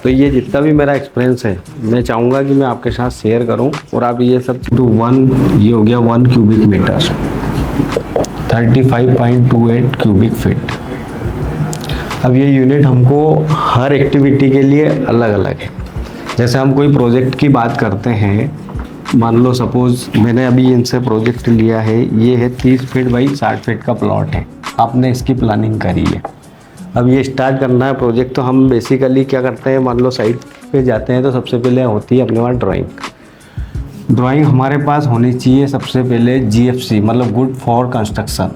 तो ये जितना भी मेरा एक्सपीरियंस है मैं चाहूँगा कि मैं आपके साथ शेयर करूँ, और आप ये सब तो ये हो गया 1 क्यूबिक मीटर, 35.28 क्यूबिक फीट। अब ये यूनिट हमको हर एक्टिविटी के लिए अलग अलग है। जैसे हम कोई प्रोजेक्ट की बात करते हैं, मान लो सपोज मैंने अभी इनसे प्रोजेक्ट लिया है, ये है 30 फीट बाई 60 फीट का प्लॉट है, आपने इसकी प्लानिंग करी है। अब ये स्टार्ट करना है प्रोजेक्ट, तो हम बेसिकली क्या करते हैं, मान लो साइट पे जाते हैं तो सबसे पहले होती है अपने पास ड्राइंग हमारे पास होनी चाहिए सबसे पहले GFC, मतलब गुड फॉर कंस्ट्रक्शन।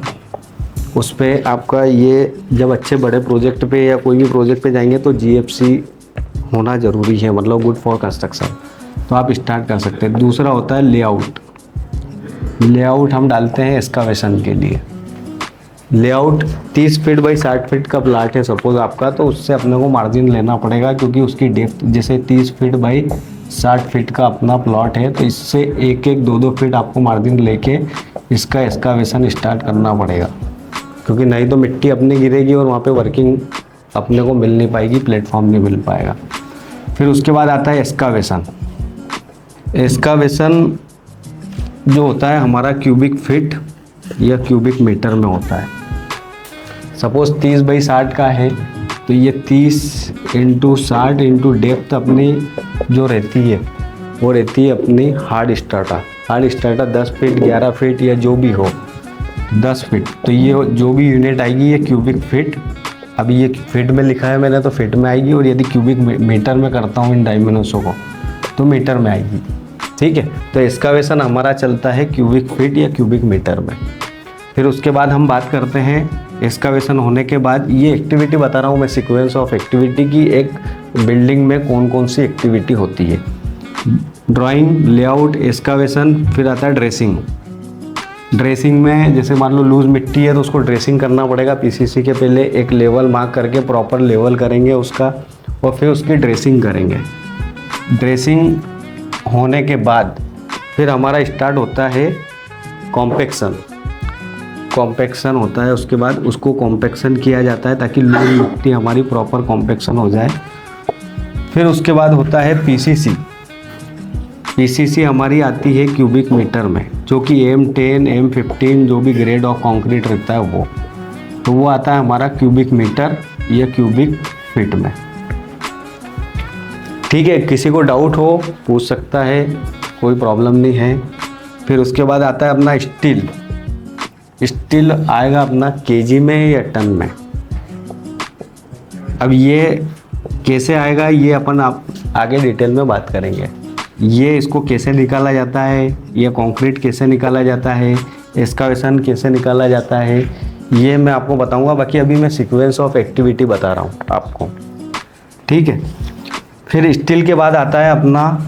उस पर आपका ये जब अच्छे बड़े प्रोजेक्ट पे या कोई भी प्रोजेक्ट पे जाएंगे तो GFC होना ज़रूरी है, मतलब गुड फॉर कंस्ट्रक्शन। तो आप स्टार्ट कर सकते हैं। दूसरा होता है लेआउट हम डालते हैं एक्सकावेशन के लिए। लेआउट 30 फीट बाई 60 फीट का प्लाट है सपोज आपका, तो उससे अपने को मार्जिन लेना पड़ेगा, क्योंकि उसकी डेप्थ जैसे 30 फीट बाई 60 फीट का अपना प्लॉट है, तो इससे 1-2 फीट आपको मार्जिन लेके इसका एक्सकावेशन स्टार्ट करना पड़ेगा, क्योंकि नहीं तो मिट्टी अपनी गिरेगी और वहाँ पे वर्किंग अपने को मिल नहीं पाएगी, प्लेटफॉर्म नहीं मिल पाएगा। फिर उसके बाद आता है एक्सकावेशन जो होता है हमारा क्यूबिक फीट या क्यूबिक मीटर में होता है। सपोज 30 बाई 60 का है, तो ये 30 × 60 × डेप्थ अपनी जो रहती है वो रहती है अपनी हार्ड स्टार्टा 10 फीट 11 फीट या जो भी हो 10 फीट। तो ये जो भी यूनिट आएगी ये क्यूबिक फीट, अभी ये फीट में लिखा है मैंने तो फीट में आएगी, और यदि क्यूबिक मीटर में करता हूँ इन डायमेंशनों को तो मीटर में आएगी। ठीक है, तो एक्सकावेशन हमारा चलता है क्यूबिक फीट या क्यूबिक मीटर में। फिर उसके बाद हम बात करते हैं एक्सकावेशन होने के बाद, ये एक्टिविटी बता रहा हूँ मैं, सीक्वेंस ऑफ एक्टिविटी की एक बिल्डिंग में कौन कौन सी एक्टिविटी होती है। ड्राइंग, लेआउट, एक्सकावेशन, फिर आता है ड्रेसिंग में जैसे मान लो लूज मिट्टी है तो उसको ड्रेसिंग करना पड़ेगा। PCC के पहले एक लेवल मार्क करके प्रॉपर लेवल करेंगे उसका, और फिर उसकी ड्रेसिंग करेंगे। ड्रेसिंग होने के बाद फिर हमारा स्टार्ट होता है कॉम्पैक्शन होता है। उसके बाद उसको कॉम्पैक्शन किया जाता है ताकि लूज मिट्टी हमारी प्रॉपर कॉम्पैक्शन हो जाए। फिर उसके बाद होता है PCC हमारी आती है क्यूबिक मीटर में, जो कि M10 M15 जो भी ग्रेड ऑफ कंक्रीट रहता है वो आता है हमारा क्यूबिक मीटर या क्यूबिक फीट में। ठीक है, किसी को डाउट हो पूछ सकता है, कोई प्रॉब्लम नहीं है। फिर उसके बाद आता है अपना स्टील आएगा अपना केजी में या टन में। अब ये कैसे आएगा ये अपन आप आगे डिटेल में बात करेंगे। ये इसको कैसे निकाला जाता है, ये कंक्रीट कैसे निकाला जाता है, एक्सकावेशन कैसे निकाला जाता है, ये मैं आपको बताऊंगा। बाकी अभी मैं सीक्वेंस ऑफ एक्टिविटी बता रहा हूँ आपको। ठीक है, फिर स्टील के बाद आता है अपना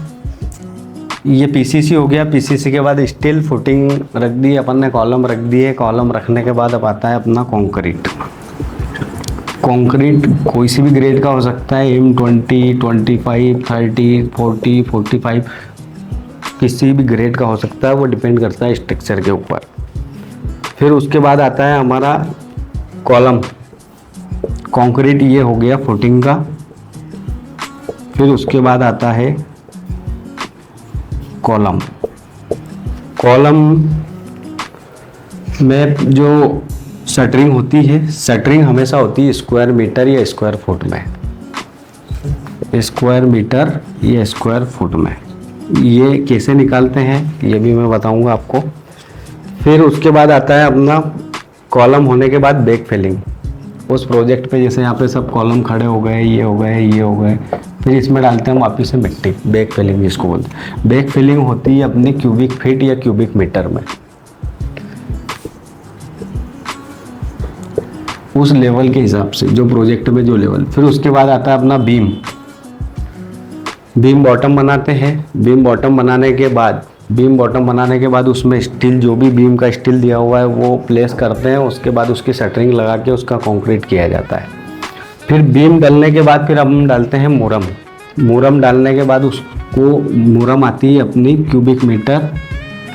ये PCC हो गया। PCC के बाद स्टील फुटिंग रख दी अपन ने, कॉलम रख दिए। कॉलम रखने के बाद अब आता है अपना कंक्रीट कोई सी भी ग्रेड का हो सकता है, M20, 25, 30, 40, 45, किसी भी ग्रेड का हो सकता है, वो डिपेंड करता है स्ट्रक्चर के ऊपर। फिर उसके बाद आता है हमारा कॉलम कंक्रीट, ये हो गया फुटिंग का। फिर उसके बाद आता है कॉलम में जो शटरिंग होती है, शटरिंग हमेशा होती है स्क्वायर मीटर या स्क्वायर फुट में, स्क्वायर मीटर या स्क्वायर फुट में। ये कैसे निकालते हैं ये भी मैं बताऊंगा आपको। फिर उसके बाद आता है अपना कॉलम होने के बाद बैक फिलिंग। उस प्रोजेक्ट पे जैसे यहाँ पे सब कॉलम खड़े हो गए, ये हो गए, फिर इसमें डालते हैं हम वापस से मिट्टी, बैक फिलिंग जिसको बोलते हैं। बैक फिलिंग होती है अपने क्यूबिक फीट या क्यूबिक मीटर में, उस लेवल के हिसाब से जो प्रोजेक्ट में जो लेवल। फिर उसके बाद आता है अपना बीम बॉटम बनाते हैं। बीम बॉटम बनाने के बाद उसमें स्टील, जो भी बीम का स्टील दिया हुआ है वो प्लेस करते हैं। उसके बाद उसकी शटरिंग लगा के उसका कंक्रीट किया जाता है। फिर बीम डलने के बाद फिर हम डालते हैं मुरम डालने के बाद उसको मुरम आती है अपनी क्यूबिक मीटर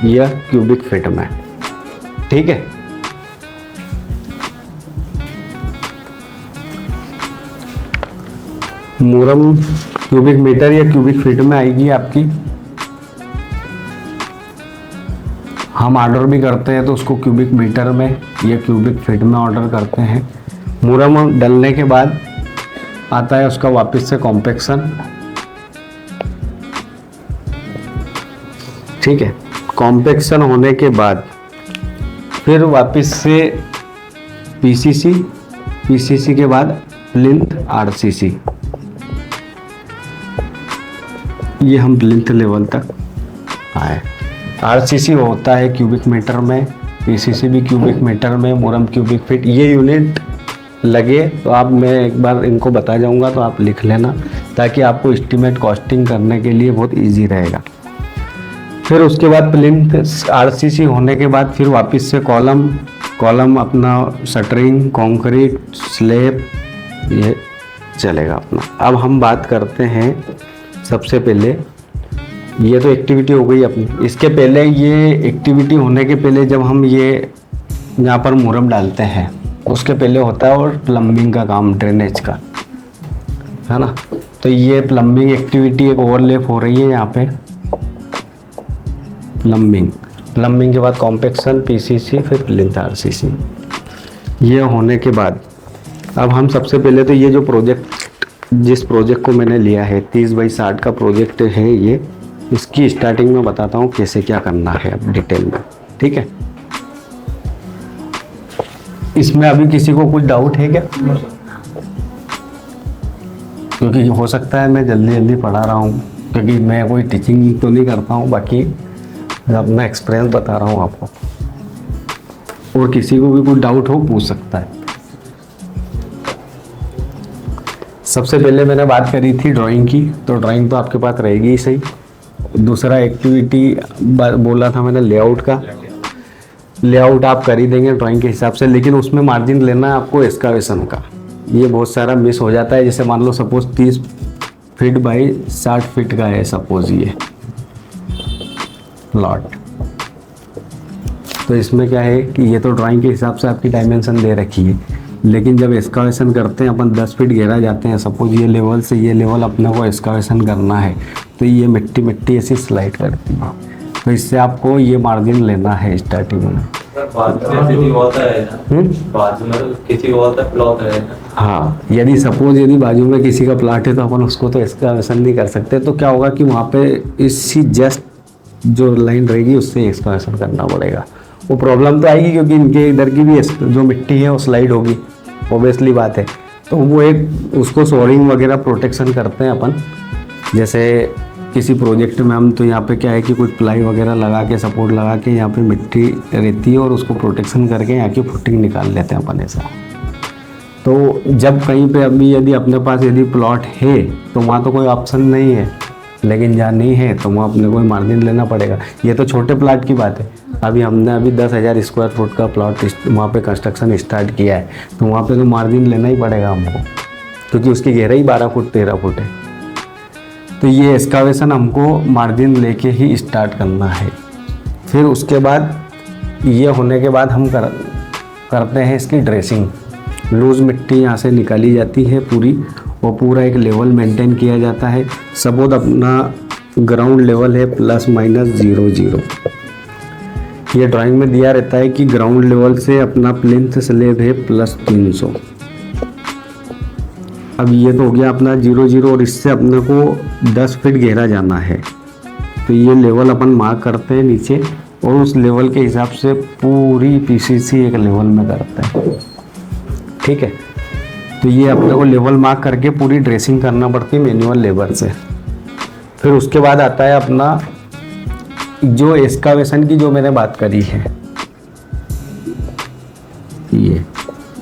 या क्यूबिक फीट में। ठीक है, मुरम क्यूबिक मीटर या क्यूबिक फीट में आएगी आपकी। हम ऑर्डर भी करते हैं तो उसको क्यूबिक मीटर में या क्यूबिक फीट में ऑर्डर करते हैं। मुरम डलने के बाद आता है उसका वापस से कॉम्पेक्शन। ठीक है, कॉम्पेक्शन होने के बाद फिर वापस से पीसीसी, पीसीसी के बाद प्लिंथ आरसीसी। ये हम प्लिंथ लेवल तक आए। आरसीसी होता है क्यूबिक मीटर में, पीसीसी भी क्यूबिक मीटर में, मुरम क्यूबिक फीट। ये यूनिट लगे तो आप, मैं एक बार इनको बता जाऊंगा तो आप लिख लेना, ताकि आपको एस्टीमेट कॉस्टिंग करने के लिए बहुत इजी रहेगा। फिर उसके बाद प्लिंथ आरसीसी होने के बाद फिर वापस से कॉलम अपना शटरिंग, कंक्रीट, स्लैब, ये चलेगा अपना। अब हम बात करते हैं सबसे पहले, ये तो एक्टिविटी हो गई अपनी। इसके पहले, ये एक्टिविटी होने के पहले जब हम ये यहाँ पर मुरम डालते हैं उसके पहले होता है और प्लम्बिंग का काम, ड्रेनेज का, है ना। तो ये प्लम्बिंग एक्टिविटी एक ओवरलैप हो रही है यहाँ पे। प्लम्बिंग के बाद कॉम्पेक्शन, पीसीसी, फिर प्लिंथ आरसीसी। ये होने के बाद अब हम सबसे पहले तो ये जो प्रोजेक्ट, जिस प्रोजेक्ट को मैंने लिया है 30 बाई 60 का प्रोजेक्ट है ये, इसकी स्टार्टिंग में बताता हूँ कैसे क्या करना है अब डिटेल में। ठीक है, इसमें अभी किसी को कुछ डाउट है क्या? क्योंकि हो सकता है मैं जल्दी पढ़ा रहा हूँ, क्योंकि मैं कोई टीचिंग तो नहीं करता हूँ, बाकी अपना एक्सपीरियंस बता रहा हूँ आपको। और किसी को भी कुछ डाउट हो पूछ सकता है। सबसे पहले मैंने बात करी थी ड्राइंग की, तो ड्राइंग तो आपके पास रहेगी ही सही। दूसरा एक्टिविटी बोला था मैंने लेआउट का। लेआउट आप कर ही देंगे ड्राइंग के हिसाब से, लेकिन उसमें मार्जिन लेना है आपको एक्सकावेशन का। ये बहुत सारा मिस हो जाता है। जैसे मान लो सपोज 30 फीट बाई 60 फीट का है सपोज ये प्लॉट, तो इसमें क्या है कि ये तो ड्राइंग के हिसाब से आपकी डायमेंशन दे रखी है, लेकिन जब एक्सकावेशन करते हैं अपन 10 फीट गहरा जाते हैं, सपोज ये लेवल से ये लेवल अपने को एक्सकावेशन करना है, तो ये मिट्टी ऐसी स्लाइड करती है, तो इससे आपको ये मार्जिन लेना है स्टार्टिंग में। हाँ, यदि सपोज यदि बाजू में किसी का प्लाट है तो अपन उसको तो एक्सकावेशन नहीं कर सकते। तो क्या होगा कि वहाँ पे इसी जस्ट जो लाइन रहेगी उससे एक्सकावेशन करना पड़ेगा। वो प्रॉब्लम तो आएगी क्योंकि इनके इधर की भी जो मिट्टी है वो स्लाइड होगी, ऑब्वियसली बात है। तो वो एक उसको सोरिंग वगैरह प्रोटेक्शन करते हैं अपन। जैसे किसी प्रोजेक्ट में हम तो यहाँ पे क्या है कि कोई प्लाई वगैरह लगा के, सपोर्ट लगा के यहाँ पे मिट्टी रहती है और उसको प्रोटेक्शन करके यहाँ की फुटिंग निकाल लेते हैं अपन ऐसा। तो जब कहीं पे अभी यदि अपने पास यदि प्लॉट है तो वहाँ तो कोई ऑप्शन नहीं है, लेकिन जहाँ नहीं है तो वहाँ अपने को मार्जिन लेना पड़ेगा। ये तो छोटे प्लाट की बात है। अभी हमने 10,000 स्क्वायर फुट का प्लॉट वहाँ पे कंस्ट्रक्शन स्टार्ट किया है, तो वहाँ पे तो मार्जिन लेना ही पड़ेगा हमको, क्योंकि उसकी गहराई 12 फुट 13 फुट है। तो ये एक्सकावेशन हमको मार्जिन लेके ही स्टार्ट करना है। फिर उसके बाद ये होने के बाद हम करते हैं इसकी ड्रेसिंग। लूज़ मिट्टी यहाँ से निकाली जाती है पूरी, और पूरा एक लेवल मेंटेन किया जाता है। सपोज अपना ग्राउंड लेवल है ±00। ये ड्राइंग में दिया रहता है कि ग्राउंड लेवल से अपना प्लिंथ स्लैब है +300। अब ये तो हो गया अपना 00, और इससे अपने को 10 फीट गहरा जाना है। तो ये लेवल अपन मार्क करते हैं नीचे, और उस लेवल के हिसाब से पूरी पीसीसी एक लेवल में करते हैं। ठीक है, तो ये अपने को लेवल मार्क करके पूरी ड्रेसिंग करना पड़ती है मैनुअल लेबर से। फिर उसके बाद आता है अपना जो एक्सकावेशन की जो मैंने बात करी है, ये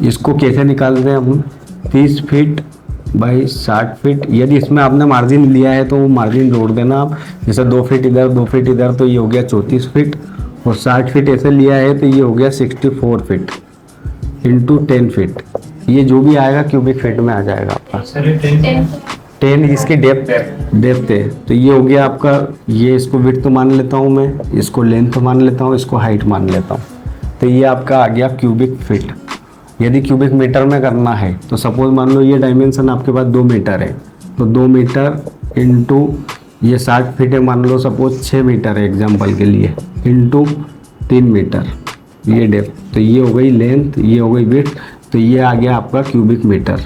इसको कैसे निकालते हैं हम? 30 फीट बाई 60 फीट। यदि इसमें आपने मार्जिन लिया है तो वो मार्जिन जोड़ देना आप। जैसे 2 फीट इधर 2 फीट इधर, तो ये हो गया 34 फीट, और 60 फीट ऐसे लिया है तो ये हो गया 64 फीट इंटू 10 फीट। ये जो भी आएगा क्यूबिक फीट में आ जाएगा आपका। 10 इसकी डेप्थ है, तो ये हो गया आपका। ये इसको विड्थ मान लेता हूँ मैं, इसको लेंथ मान लेता हूँ, इसको हाइट मान लेता हूँ। तो ये आपका आ गया क्यूबिक फीट। यदि क्यूबिक मीटर में करना है तो सपोज मान लो ये डायमेंशन आपके पास 2 मीटर है, तो 2 मीटर इंटू ये 60 फीट है, मान लो सपोज 6 मीटर है एग्जाम्पल के लिए, इंटू 3 मीटर ये डेप्थ, तो ये हो गई लेंथ, ये हो गई विड्थ, तो ये आ गया आपका क्यूबिक मीटर।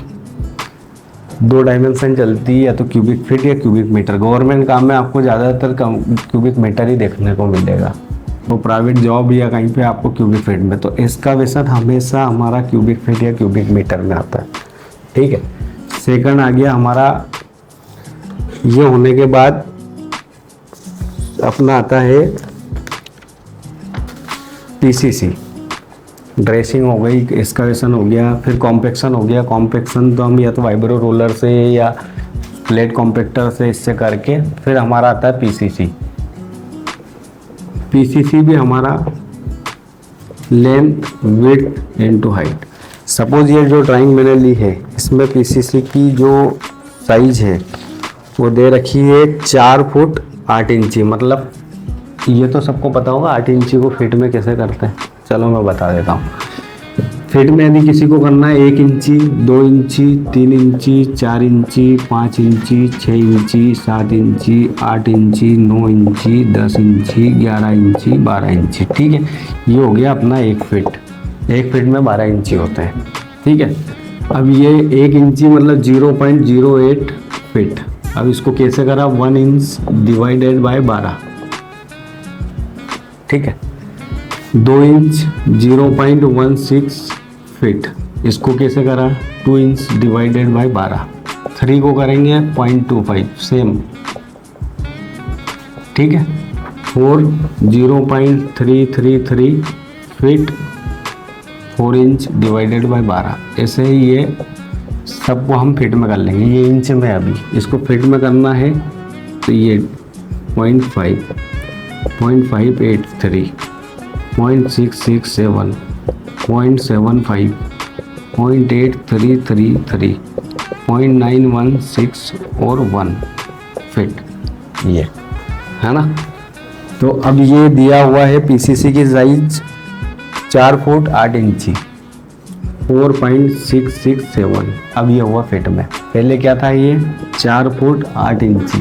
2 डायमेंशन चलती है, या तो क्यूबिक फीट या क्यूबिक मीटर। गवर्नमेंट काम में आपको ज़्यादातर क्यूबिक मीटर ही देखने को मिलेगा, वो प्राइवेट जॉब या कहीं पे आपको क्यूबिक फीट में, तो इसका वेसन हमेशा हमारा क्यूबिक फीट या क्यूबिक मीटर में आता है। ठीक है, सेकंड आ गया हमारा, ये होने के बाद अपना आता है पीसीसी, ड्रेसिंग हो गई, एक्सकवेशन हो गया, फिर कॉम्पेक्शन हो गया। कॉम्पेक्शन तो हम या तो वाइब्रो रोलर से या प्लेट कॉम्पेक्टर से इससे करके, फिर हमारा आता है पीसीसी। पीसीसी भी हमारा length width into height. Suppose ये जो ड्राइंग मैंने ली है, इसमें पीसीसी की जो साइज है वो दे रखी है 4 फुट 8 इंची। मतलब ये तो सबको पता होगा 8 इंची को फीट में कैसे करते हैं, चलो मैं बता देता हूँ। फीट में यदि किसी को करना है 1 इंची, 2 इंची, 3 इंची, 4 इंची, 5 इंची, 6 इंची, 7 इंची, 8 इंची, 9 इंची, 10 इंची, 11 इंची, 12 इंची। ठीक है, ये हो गया अपना 1 फीट। 1 फीट में 12 इंची होते हैं। ठीक है, अब ये 1 इंची मतलब 0.08 फीट। अब इसको कैसे करा, 1 इंच डिवाइडेड बाय 12। ठीक है, 2 इंच 0.16 फीट, इसको कैसे करा, 2 इंच डिवाइडेड बाय 12। 3 को करेंगे 0.25 सेम। ठीक है, 4 0.333 फीट, 4 इंच डिवाइडेड बाय 12। ऐसे ही ये सबको हम फीट में कर लेंगे। ये इंच में, अभी इसको फीट में करना है तो ये 0.5, 0.583, 0.667, 0.75, 0.8333, 0.916 और 1 फीट, ये है ना। तो अब ये दिया हुआ है पीसीसी की साइज 4 फुट 8 इंची, 4.667। अब ये हुआ फीट में। पहले क्या था, ये 4 फुट 8 इंची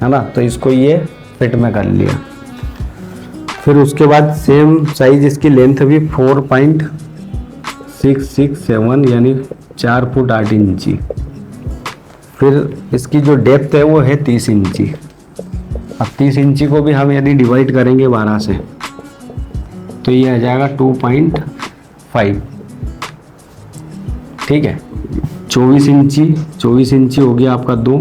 है ना, तो इसको ये फीट में कर लिया। फिर उसके बाद सेम साइज इसकी लेंथ भी 4.667 यानी 4 फुट 8 इंची। फिर इसकी जो डेप्थ है वो है 30 इंची। अब 30 इंची को भी हम यदि डिवाइड करेंगे 12 से तो ये आ जाएगा 2.5। ठीक है, 24 इंची हो गया आपका 2,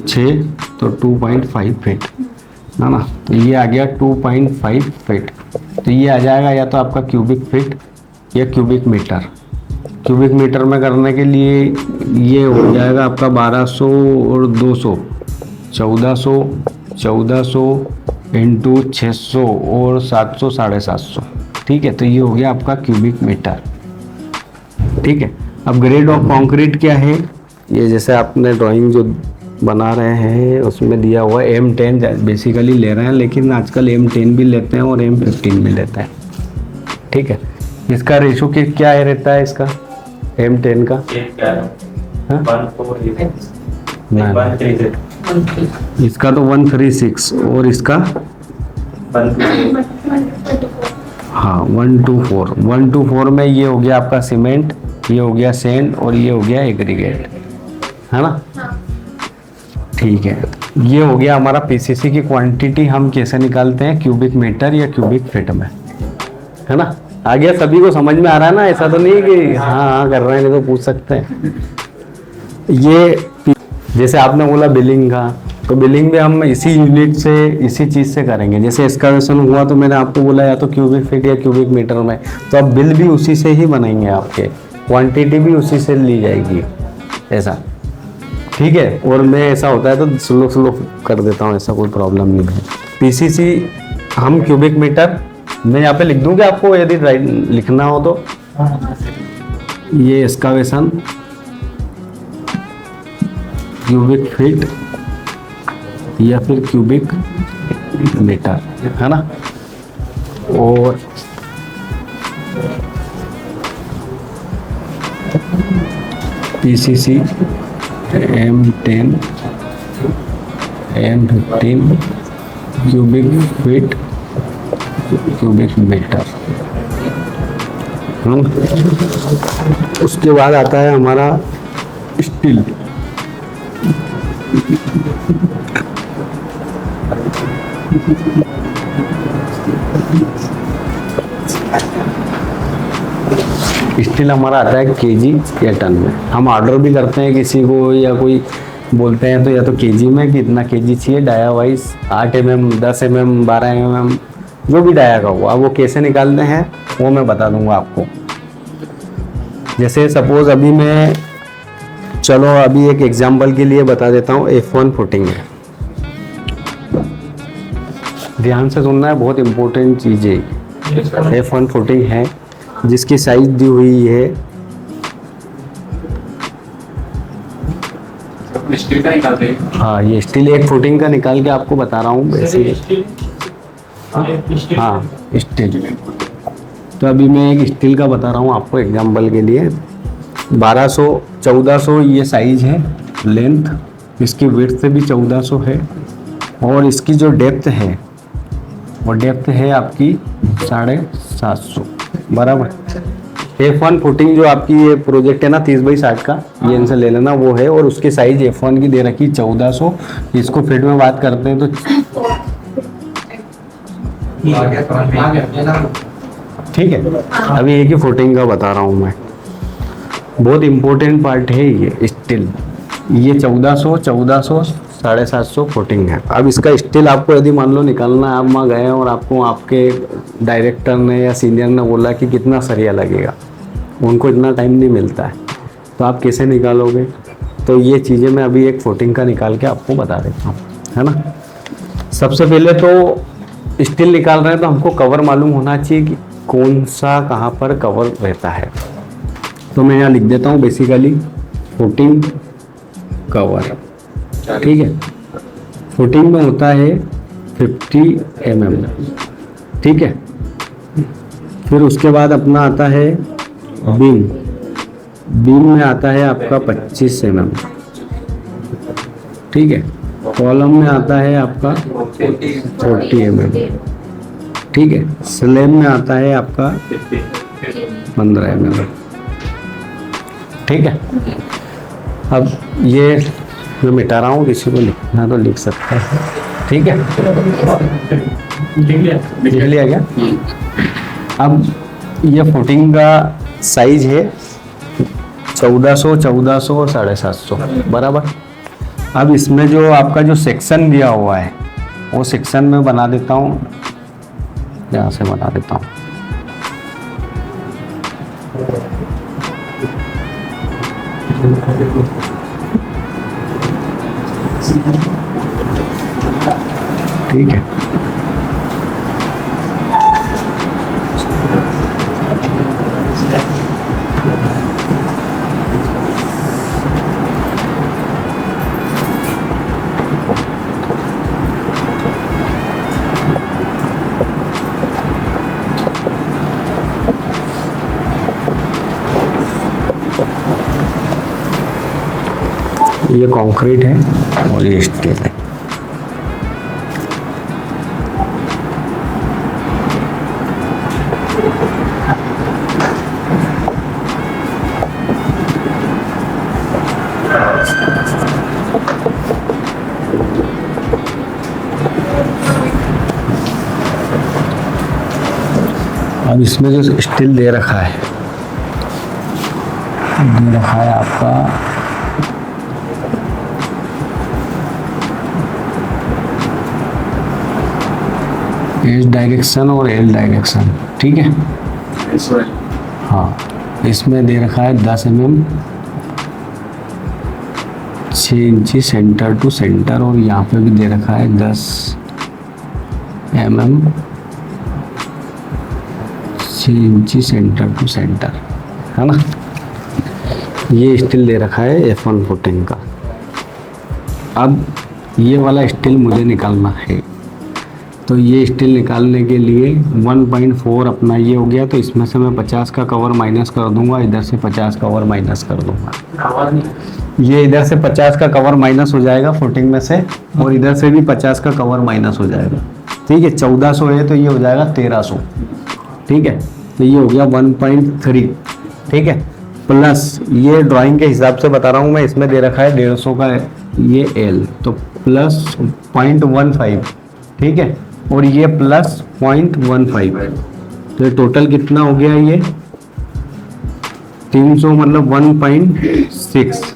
6 तो 2.5 फीट है ना। तो ये आ गया 2.5 फीट। तो ये आ जाएगा या तो आपका क्यूबिक फीट या क्यूबिक मीटर। क्यूबिक मीटर में करने के लिए ये हो जाएगा आपका 1200 और 200, 1400 इंटू 600 और 700, 750। ठीक है, तो ये हो गया आपका क्यूबिक मीटर। ठीक है, अब ग्रेड ऑफ कंक्रीट क्या है, ये जैसे आपने ड्राइंग जो बना रहे हैं उसमें दिया हुआ है M10 बेसिकली ले रहे हैं, लेकिन आजकल M10 भी लेते हैं और M15 भी लेते हैं। ठीक है, इसका रेशो क्या है रहता है इसका M10 का, इसका तो 136 और इसका हाँ 124 में ये हो गया आपका सीमेंट, ये हो गया सैंड और ये हो गया एग्रीगेट, है ना। ठीक है, ये हो गया हमारा पीसीसी की क्वांटिटी हम कैसे निकालते हैं, क्यूबिक मीटर या क्यूबिक फीट में, है ना। आ गया, सभी को समझ में आ रहा है ना, ऐसा तो नहीं कि हाँ कर रहे हैं, नहीं तो पूछ सकते हैं। ये जैसे आपने बोला बिलिंग का, तो बिलिंग भी हम इसी यूनिट से, इसी चीज़ से करेंगे। जैसे एक्सकवेशन हुआ तो मैंने आपको बोला या तो क्यूबिक फीट या क्यूबिक मीटर में, तो अब बिल भी उसी से ही बनेंगे, आपके क्वांटिटी भी उसी से ली जाएगी, ऐसा। ठीक है, और मैं ऐसा होता है तो स्लो कर देता हूँ, ऐसा कोई प्रॉब्लम नहीं है। पीसीसी हम क्यूबिक मीटर, मैं यहाँ पे लिख दूँगी आपको यदि लिखना हो तो। ये एक्सकवेशन क्यूबिक फीट या फिर क्यूबिक मीटर, है ना। और PCC M10 M15 cubic feet cubic metre. उसके बाद आता है हमारा स्टील। स्टील हमारा आता है केजी या टन में। हम ऑर्डर भी करते हैं किसी को या कोई बोलते हैं तो या तो केजी में कि इतना केजी चाहिए, dia wise 8 mm, 10 mm, 12 mm, जो भी डाया का हुआ। वो कैसे निकालते हैं वो मैं बता दूंगा आपको। जैसे सपोज अभी मैं, चलो अभी एक एग्जांपल के लिए बता देता हूँ। F1 फुटिंग है, ध्यान से सुनना है, बहुत इंपॉर्टेंट चीज़ है। F1 फुटिंग है जिसकी साइज दी हुई है, स्टील का निकालते हैं। हाँ ये स्टील एक फुटिंग का निकाल के आपको बता रहा हूँ वैसे। हाँ स्टील। तो अभी मैं एक स्टील का बता रहा हूँ आपको एग्जांपल के लिए। 1200 1400 ये साइज है, लेंथ इसकी विड्थ भी 1400 है, और इसकी जो डेप्थ है वो डेप्थ है आपकी 750 बराबर। F1 फुटिंग जो आपकी ये प्रोजेक्ट है ना 30x60 का, ये इनसे ले लेना वो है, और उसकी साइज F1 की दे रखी 1400। इसको फिट में बात करते हैं तो ठीक है। अभी एक ही फुटिंग का बता रहा हूँ मैं, बहुत इम्पोर्टेंट पार्ट है ये स्टील। ये 1400 750 फुटिंग है। अब इसका स्टील आपको यदि मान लो निकालना है, आप वहाँ गए और आपको आपके डायरेक्टर ने या सीनियर ने बोला कि कितना सरिया लगेगा, उनको इतना टाइम नहीं मिलता है, तो आप कैसे निकालोगे? तो ये चीज़ें मैं अभी एक फुटिंग का निकाल के आपको बता देता हूँ, है ना। सबसे पहले तो स्टील निकाल रहे हैं तो हमको कवर मालूम होना चाहिए कि कौन सा कहाँ पर कवर रहता है। तो मैं यहाँ लिख देता हूँ बेसिकली फुटिंग कवर, ठीक है। फुटिंग में होता है 50 mm, ठीक है। फिर उसके बाद अपना आता है बीम। बीम में आता है आपका 25 mm, ठीक है। कॉलम में आता है आपका 40 mm, ठीक है। स्लैब में आता है आपका 15 mm, ठीक है। अब ये मैं मिटा रहा हूँ, किसी को लिखना तो लिख सकता है, ठीक है। लिख लिया क्या? अब ये फुटिंग का साइज है 1400 और 750 बराबर। अब इसमें जो आपका जो सेक्शन दिया हुआ है वो सेक्शन में बना देता हूँ, यहाँ से बना देता हूँ। ठीक है। ये कंक्रीट है और ये स्टील है। अब इसमें जो स्टील दे रखा है आपका एच डायरेक्शन और एल डायरेक्शन, ठीक है। हाँ, इसमें दे रखा है 10 mm 6 इंची सेंटर टू सेंटर, और यहाँ पे भी दे रखा है 10 mm 6 इंची सेंटर टू सेंटर, है ना। ये स्टील दे रखा है F1 फुटिंग का। अब ये वाला स्टील मुझे निकालना है। तो ये स्टील निकालने के लिए 1.4 अपना ये हो गया, तो इसमें से मैं 50 का कवर माइनस कर दूंगा, इधर से 50 कवर माइनस कर दूंगा। ये इधर से 50 का कवर माइनस हो जाएगा फुटिंग में से, और इधर से भी 50 का कवर माइनस हो जाएगा। ठीक है, 1400 है तो ये हो जाएगा 1300। ठीक है, तो ये हो गया 1.3। ठीक है, प्लस ये ड्राइंग के हिसाब से बता रहा हूँ मैं, इसमें दे रखा है 150 का ये एल, तो प्लस 0.15। ठीक है, और ये प्लस 0.15, तो टोटल कितना हो गया ये 300 मतलब 1.6।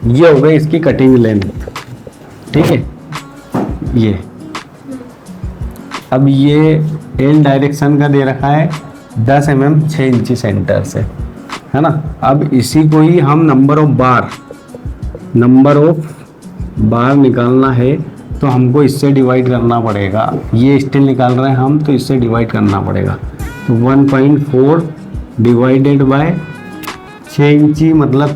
ये हो गई इसकी कटिंग लेंथ। ठीक है, ये अब ये एल डायरेक्शन का दे रखा है 10 mm 6 इंची सेंटर से, है ना। अब इसी को ही हम नंबर ऑफ बार निकालना है, तो हमको इससे डिवाइड करना पड़ेगा। ये स्टील निकाल रहे हैं हम, तो इससे डिवाइड करना पड़ेगा। तो 1.4 डिवाइडेड बाय 6 इंची मतलब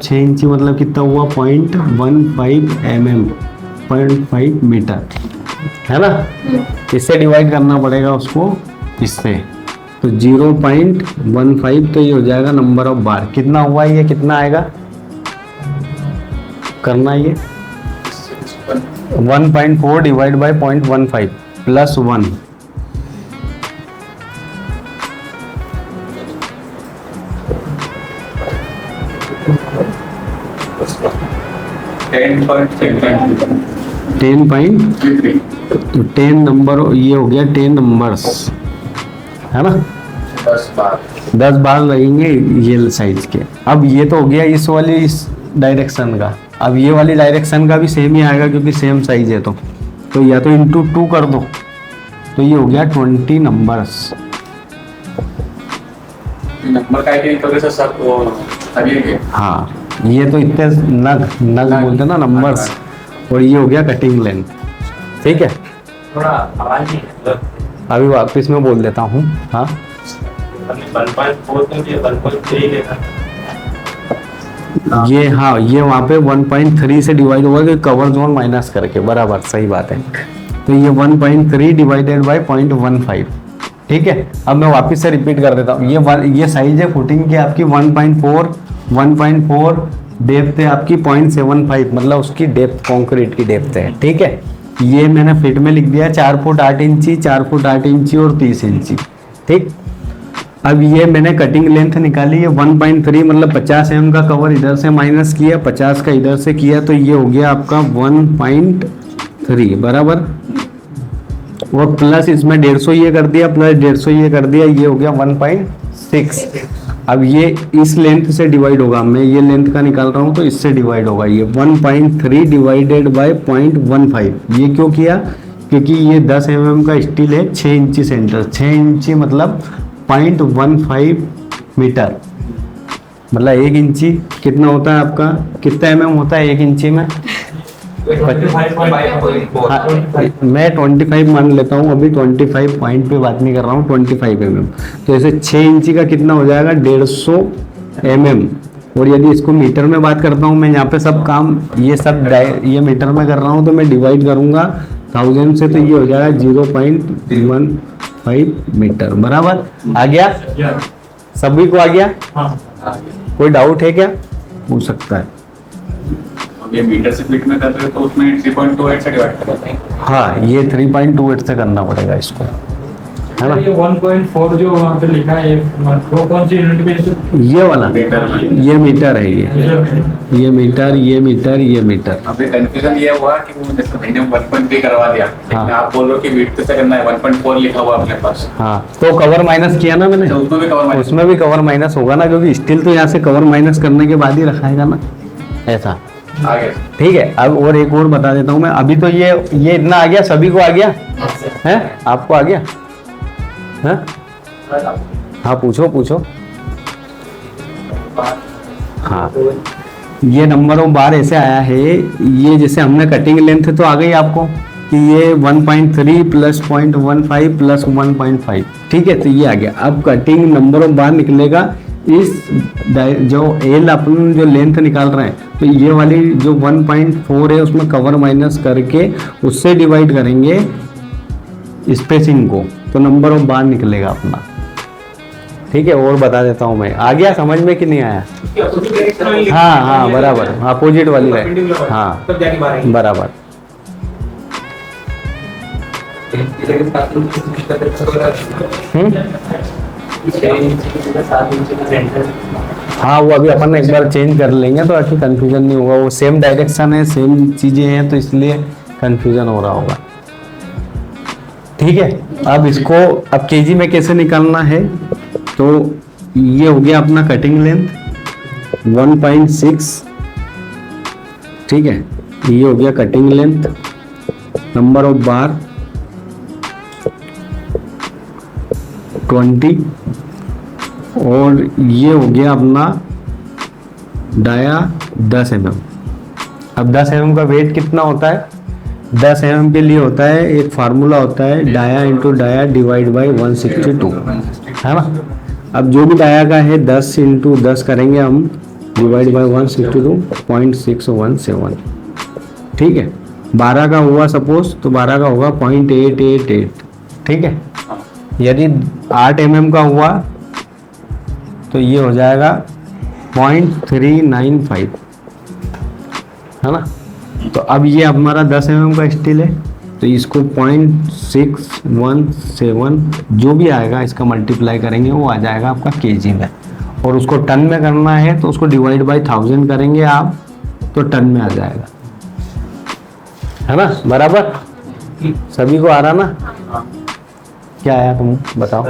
कितना हुआ 0.15 mm, 0.5 मीटर, है ना। इससे डिवाइड करना पड़ेगा उसको इससे, तो 0.15, तो ये हो जाएगा नंबर ऑफ बार। कितना हुआ ये, कितना आएगा करना ये 1.4 डिवाइड बाय 0.15 प्लस 1, तो 10 नंबर, ये हो गया 10 नंबर्स, है ना। 10 बार लगेंगे ये साइज के। अब ये तो हो गया इस डायरेक्शन का। अब ये वाली डायरेक्शन का भी सेम ही आएगा क्योंकि सेम साइज है, तो या तो इंटू 2 कर दो, तो ये हो गया 20 नंबर्स। नंबर का सब हाँ, ये तो इतने नग बोलते ना नंबर्स, और ये हो गया कटिंग लेंथ। ठीक है, थोड़ा आवाज नहीं है, अभी वापस में बोल देता हूँ। हाँ, 1.4 ये हाँ, ये वहाँ पे 1.3 से डिवाइड होगा कि कवर जोन माइनस करके, बराबर सही बात है। तो ये 1.3 डिवाइडेड बाय 0.15। ठीक है, अब मैं वापस से रिपीट कर देता हूँ। ये साइज है फुटिंग की आपकी 1.4 डेप्थ है आपकी 0.75, मतलब उसकी डेप्थ कंक्रीट की डेप्थ है। ठीक है, ये मैंने फीट में लिख दिया 4 फुट 8 इंची, 4 फुट 8 इंची और 30 इंची। ठीक, अब ये मैंने कटिंग लेंथ निकाली है 1.3, मतलब 50 mm का कवर इधर से माइनस किया, 50 का इधर से किया, तो ये हो गया आपका 1.3 बराबर, और प्लस इसमें 150 ये कर दिया, प्लस 150 ये कर दिया, ये हो गया 1.6। अब ये इस लेंथ से डिवाइड होगा, मैं ये लेंथ का निकाल रहा हूँ तो इससे डिवाइड होगा। ये 1.3 डिवाइडेड बाय 0.15। ये क्यों किया, क्योंकि ये 10 mm का स्टील है, 6 इंची सेंटर, 6 इंची मतलब 0.15 मीटर, मतलब 1 इंची कितना होता है आपका, कितना mm होता है 1 इंची में। हाँ, मैं 25 मान लेता हूँ, अभी 25 पॉइंट पे बात नहीं कर रहा हूँ, 25 mm। तो ऐसे 6 इंची का कितना हो जाएगा 150 mm। और यदि इसको मीटर में बात करता हूँ, मैं यहाँ पे सब काम ये मीटर में कर रहा हूँ, तो मैं डिवाइड करूँगा 1000 से, तो ये हो जाएगा 0.15 मीटर बराबर। आ गया, सभी को आ गया। कोई डाउट है क्या, पूछ सकता है। ये मीटर से फीट में कर रहे हो तो उसमें 3.28 से डिवाइड करते हैं। हाँ, ये 3.28 से करना पड़ेगा इसको, है ना। ये 1.4 जो वहाँ पे लिखा है, वो कौन सी यूनिट पे? ये वाला ये मीटर है, ये मीटर, ये मीटर, ये मीटर। अभी कंफ्यूजन ये हुआ कि वो जैसे मैंने 1.3 करवा दिया, हाँ। आप बोल रहे हो कि मीटर से करना है, 1.4 लिखा हुआ अपने पास। हाँ, तो कवर माइनस किया ना मैंने, उसमें भी कवर माइनस होगा ना, क्योंकि स्टील तो यहाँ से कवर माइनस करने के बाद ही रखाएगा ना, ऐसा। ठीक है, अब और एक और बता देता हूँ मैं। अभी तो ये इतना आ गया, सभी को आ गया है, आपको आ गया है? हाँ, पूछो। हाँ, ये नंबर ऑफ बार ऐसे आया है, ये जैसे हमने कटिंग लेंथ तो आ गई आपको कि ये 1.3 प्लस 0.15 प्लस 1.5। ठीक है, तो ये आ गया। अब कटिंग नंबर ऑफ बार निकलेगा इस जो एल अपन जो लेंथ निकाल रहे हैं, तो ये वाली जो 1.4 है उसमें कवर माइनस करके उससे डिवाइड करेंगे स्पेसिंग को, तो नंबर ऑफ बार निकलेगा अपना। ठीक है, और बता देता हूँ मैं, आ गया समझ में कि नहीं आया? हाँ हाँ बराबर, अपोजिट वाली लाइन, हाँ बराबर। हाँ वो अभी अपन एक बार चेंज कर लेंगे तो ताकि कंफ्यूजन नहीं होगा, वो सेम डायरेक्शन है, सेम चीजें हैं, तो इसलिए कंफ्यूजन हो रहा होगा। ठीक है, अब इसको अब केजी में कैसे निकालना है, तो ये हो गया अपना कटिंग लेंथ 1.6, ठीक है, ये हो गया कटिंग लेंथ, नंबर ऑफ बार 20, और ये हो गया अपना डाया 10 mm। अब 10 mm का वेट कितना होता है? 10 mm के लिए होता है, एक फार्मूला होता है, dia into dia divide by 162, है ना। अब जो भी डाया का है 10 इंटू 10 करेंगे हम, डिवाइड बाई 162.617, ठीक है। 12 का हुआ सपोज, तो 12 का होगा 0.888, ठीक है। यदि 8 mm का हुआ तो ये हो जाएगा 0.395, है ना। तो अब ये हमारा 10 mm का स्टील है, तो इसको 0.617 जो भी आएगा इसका मल्टीप्लाई करेंगे, वो आ जाएगा आपका केजी में। और उसको टन में करना है तो उसको डिवाइड बाई 1000 करेंगे आप, तो टन में आ जाएगा, है ना, बराबर। सभी को आ रहा ना? क्या आया तुम बताओ?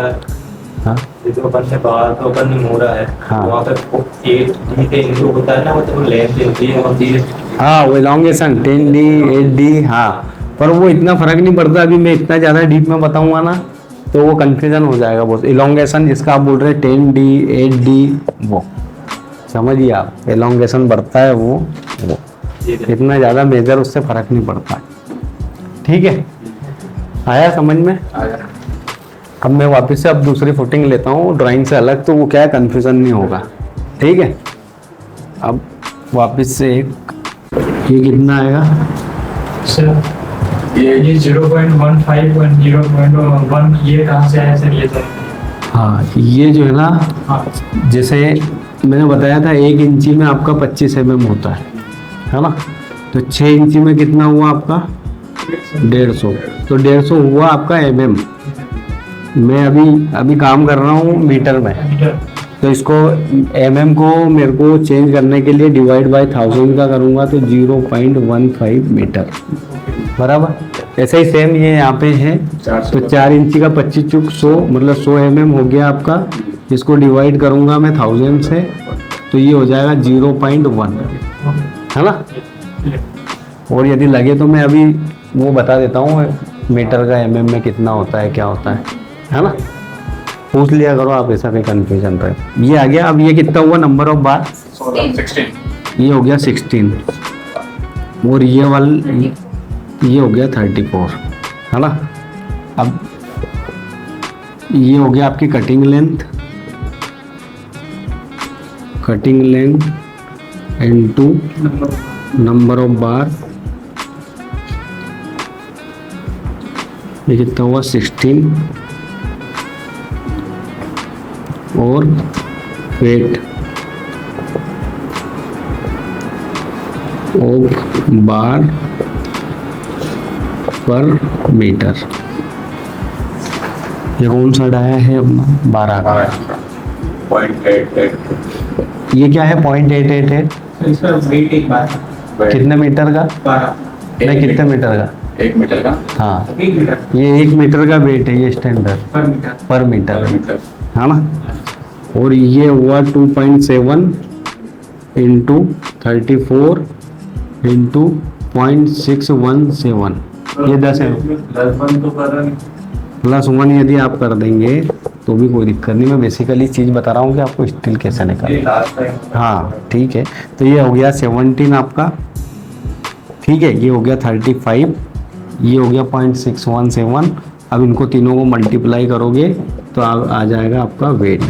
हाँ जो अपन ने बाहर तो अपन ने मोड़ा है, हाँ। वहाँ पे एक इंटू होता है ना, मतलब लेंथ होती है और चीज़। हाँ वो एलोंगेशन 10D 8D, हाँ, पर वो इतना फर्क नहीं पड़ता। अभी मैं इतना ज़्यादा डीप में बताऊंगा ना तो वो कंफ्यूजन हो जाएगा बहुत। एलोंगेशन जिसका आप बोल रहे हैं 10D 8D, वो समझिए आप, एलोंगेशन बढ़ता है वो इतना ज़्यादा मेजर, उससे फर्क नहीं पड़ता। ठीक है, आया समझ में? अब मैं वापस से अब दूसरी फुटिंग लेता हूँ ड्राइंग से अलग, तो वो क्या है, कंफ्यूजन नहीं होगा। ठीक है, अब वापस से एक, ये कितना आएगा सर? ये 0.15 और 0.1 ये कहाँ से आया सर? ये सर हाँ, ये जो है ना, हाँ जैसे मैंने बताया था 1 इंची में आपका 25 mm होता है ना। तो 6 इंची में कितना हुआ आपका? 150। तो 150 हुआ आपका mm। मैं अभी काम कर रहा हूँ मीटर में, तो इसको mm को मेरे को चेंज करने के लिए डिवाइड बाय 1000 का करूँगा, तो 0.15 मीटर, बराबर। ऐसे ही सेम ये यहाँ पे है, तो 4 इंची का 25 चुक 100, मतलब 100 mm हो गया आपका। इसको डिवाइड करूँगा मैं 1000 से, तो ये हो जाएगा 0.1, है ना। और यदि लगे तो मैं अभी वो बता देता हूँ मीटर का mm में कितना होता है, क्या होता है ना। पूछ लिया करो आप, ऐसा कोई कन्फ्यूजन रहे। ये आ गया। अब ये कितना हुआ नंबर ऑफ बार? 16। ये हो गया 16, और ये वाला ये हो गया 34, है ना। अब ये हो गया आपकी cutting length into number of बार, ये कितना हुआ 16, और वेट ऑफ बार पर मीटर। ये कौन सा डाया है अपना? 12 का। 0.88। ये क्या है? 0.88 है। इसका वेट एक बार कितने मीटर का? 12 नहीं, कितने मीटर का? 1 मीटर का हाँ, 1 मीटर ये 1 मीटर का वेट है, ये स्टैंडर्ड पर मीटर। पर मीटर, है ना। और ये हुआ 2.7 इंटू 34 इंटू 0.617, ये 10 है। +1 यदि आप कर देंगे तो भी कोई दिक्कत नहीं। मैं बेसिकली चीज़ बता रहा हूँ कि आपको स्टील कैसे निकालना। हाँ ठीक है, तो ये हो गया 17 आपका, ठीक है। ये हो गया 35, ये हो गया 0.617। अब इनको तीनों को मल्टीप्लाई करोगे तो आ जाएगा आपका वेट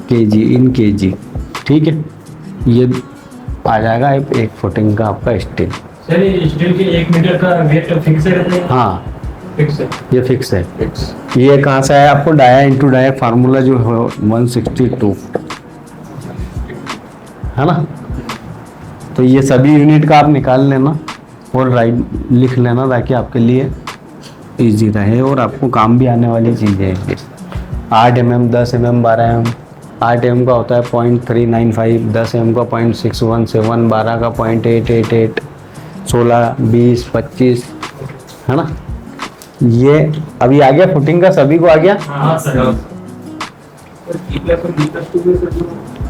केजी इन केजी, ठीक है। ये आ जाएगा एक फुटिंग का आपका स्टील। सर स्टील के 1 मीटर का वेट फिक्स रहता है? हाँ, फिक्स है। ये फिक्स है। फिक्स। ये कहाँ से आया आपको? डाया इंटू डाया फार्मूला जो है 162 है ना। तो ये सभी यूनिट का आप निकाल लेना और राइट लिख लेना ताकि आपके लिए इजी रहे और आपको काम भी आने वाली चीज़ें हैं। 8 mm, 10 mm, 12 mm। 8 mm का होता है 0.395, 10 mm का 0.617, 12 का 0.888, 16, 20, 25 है ना। ये अभी आ गया फुटिंग का, सभी को आ गया। हाँ सर।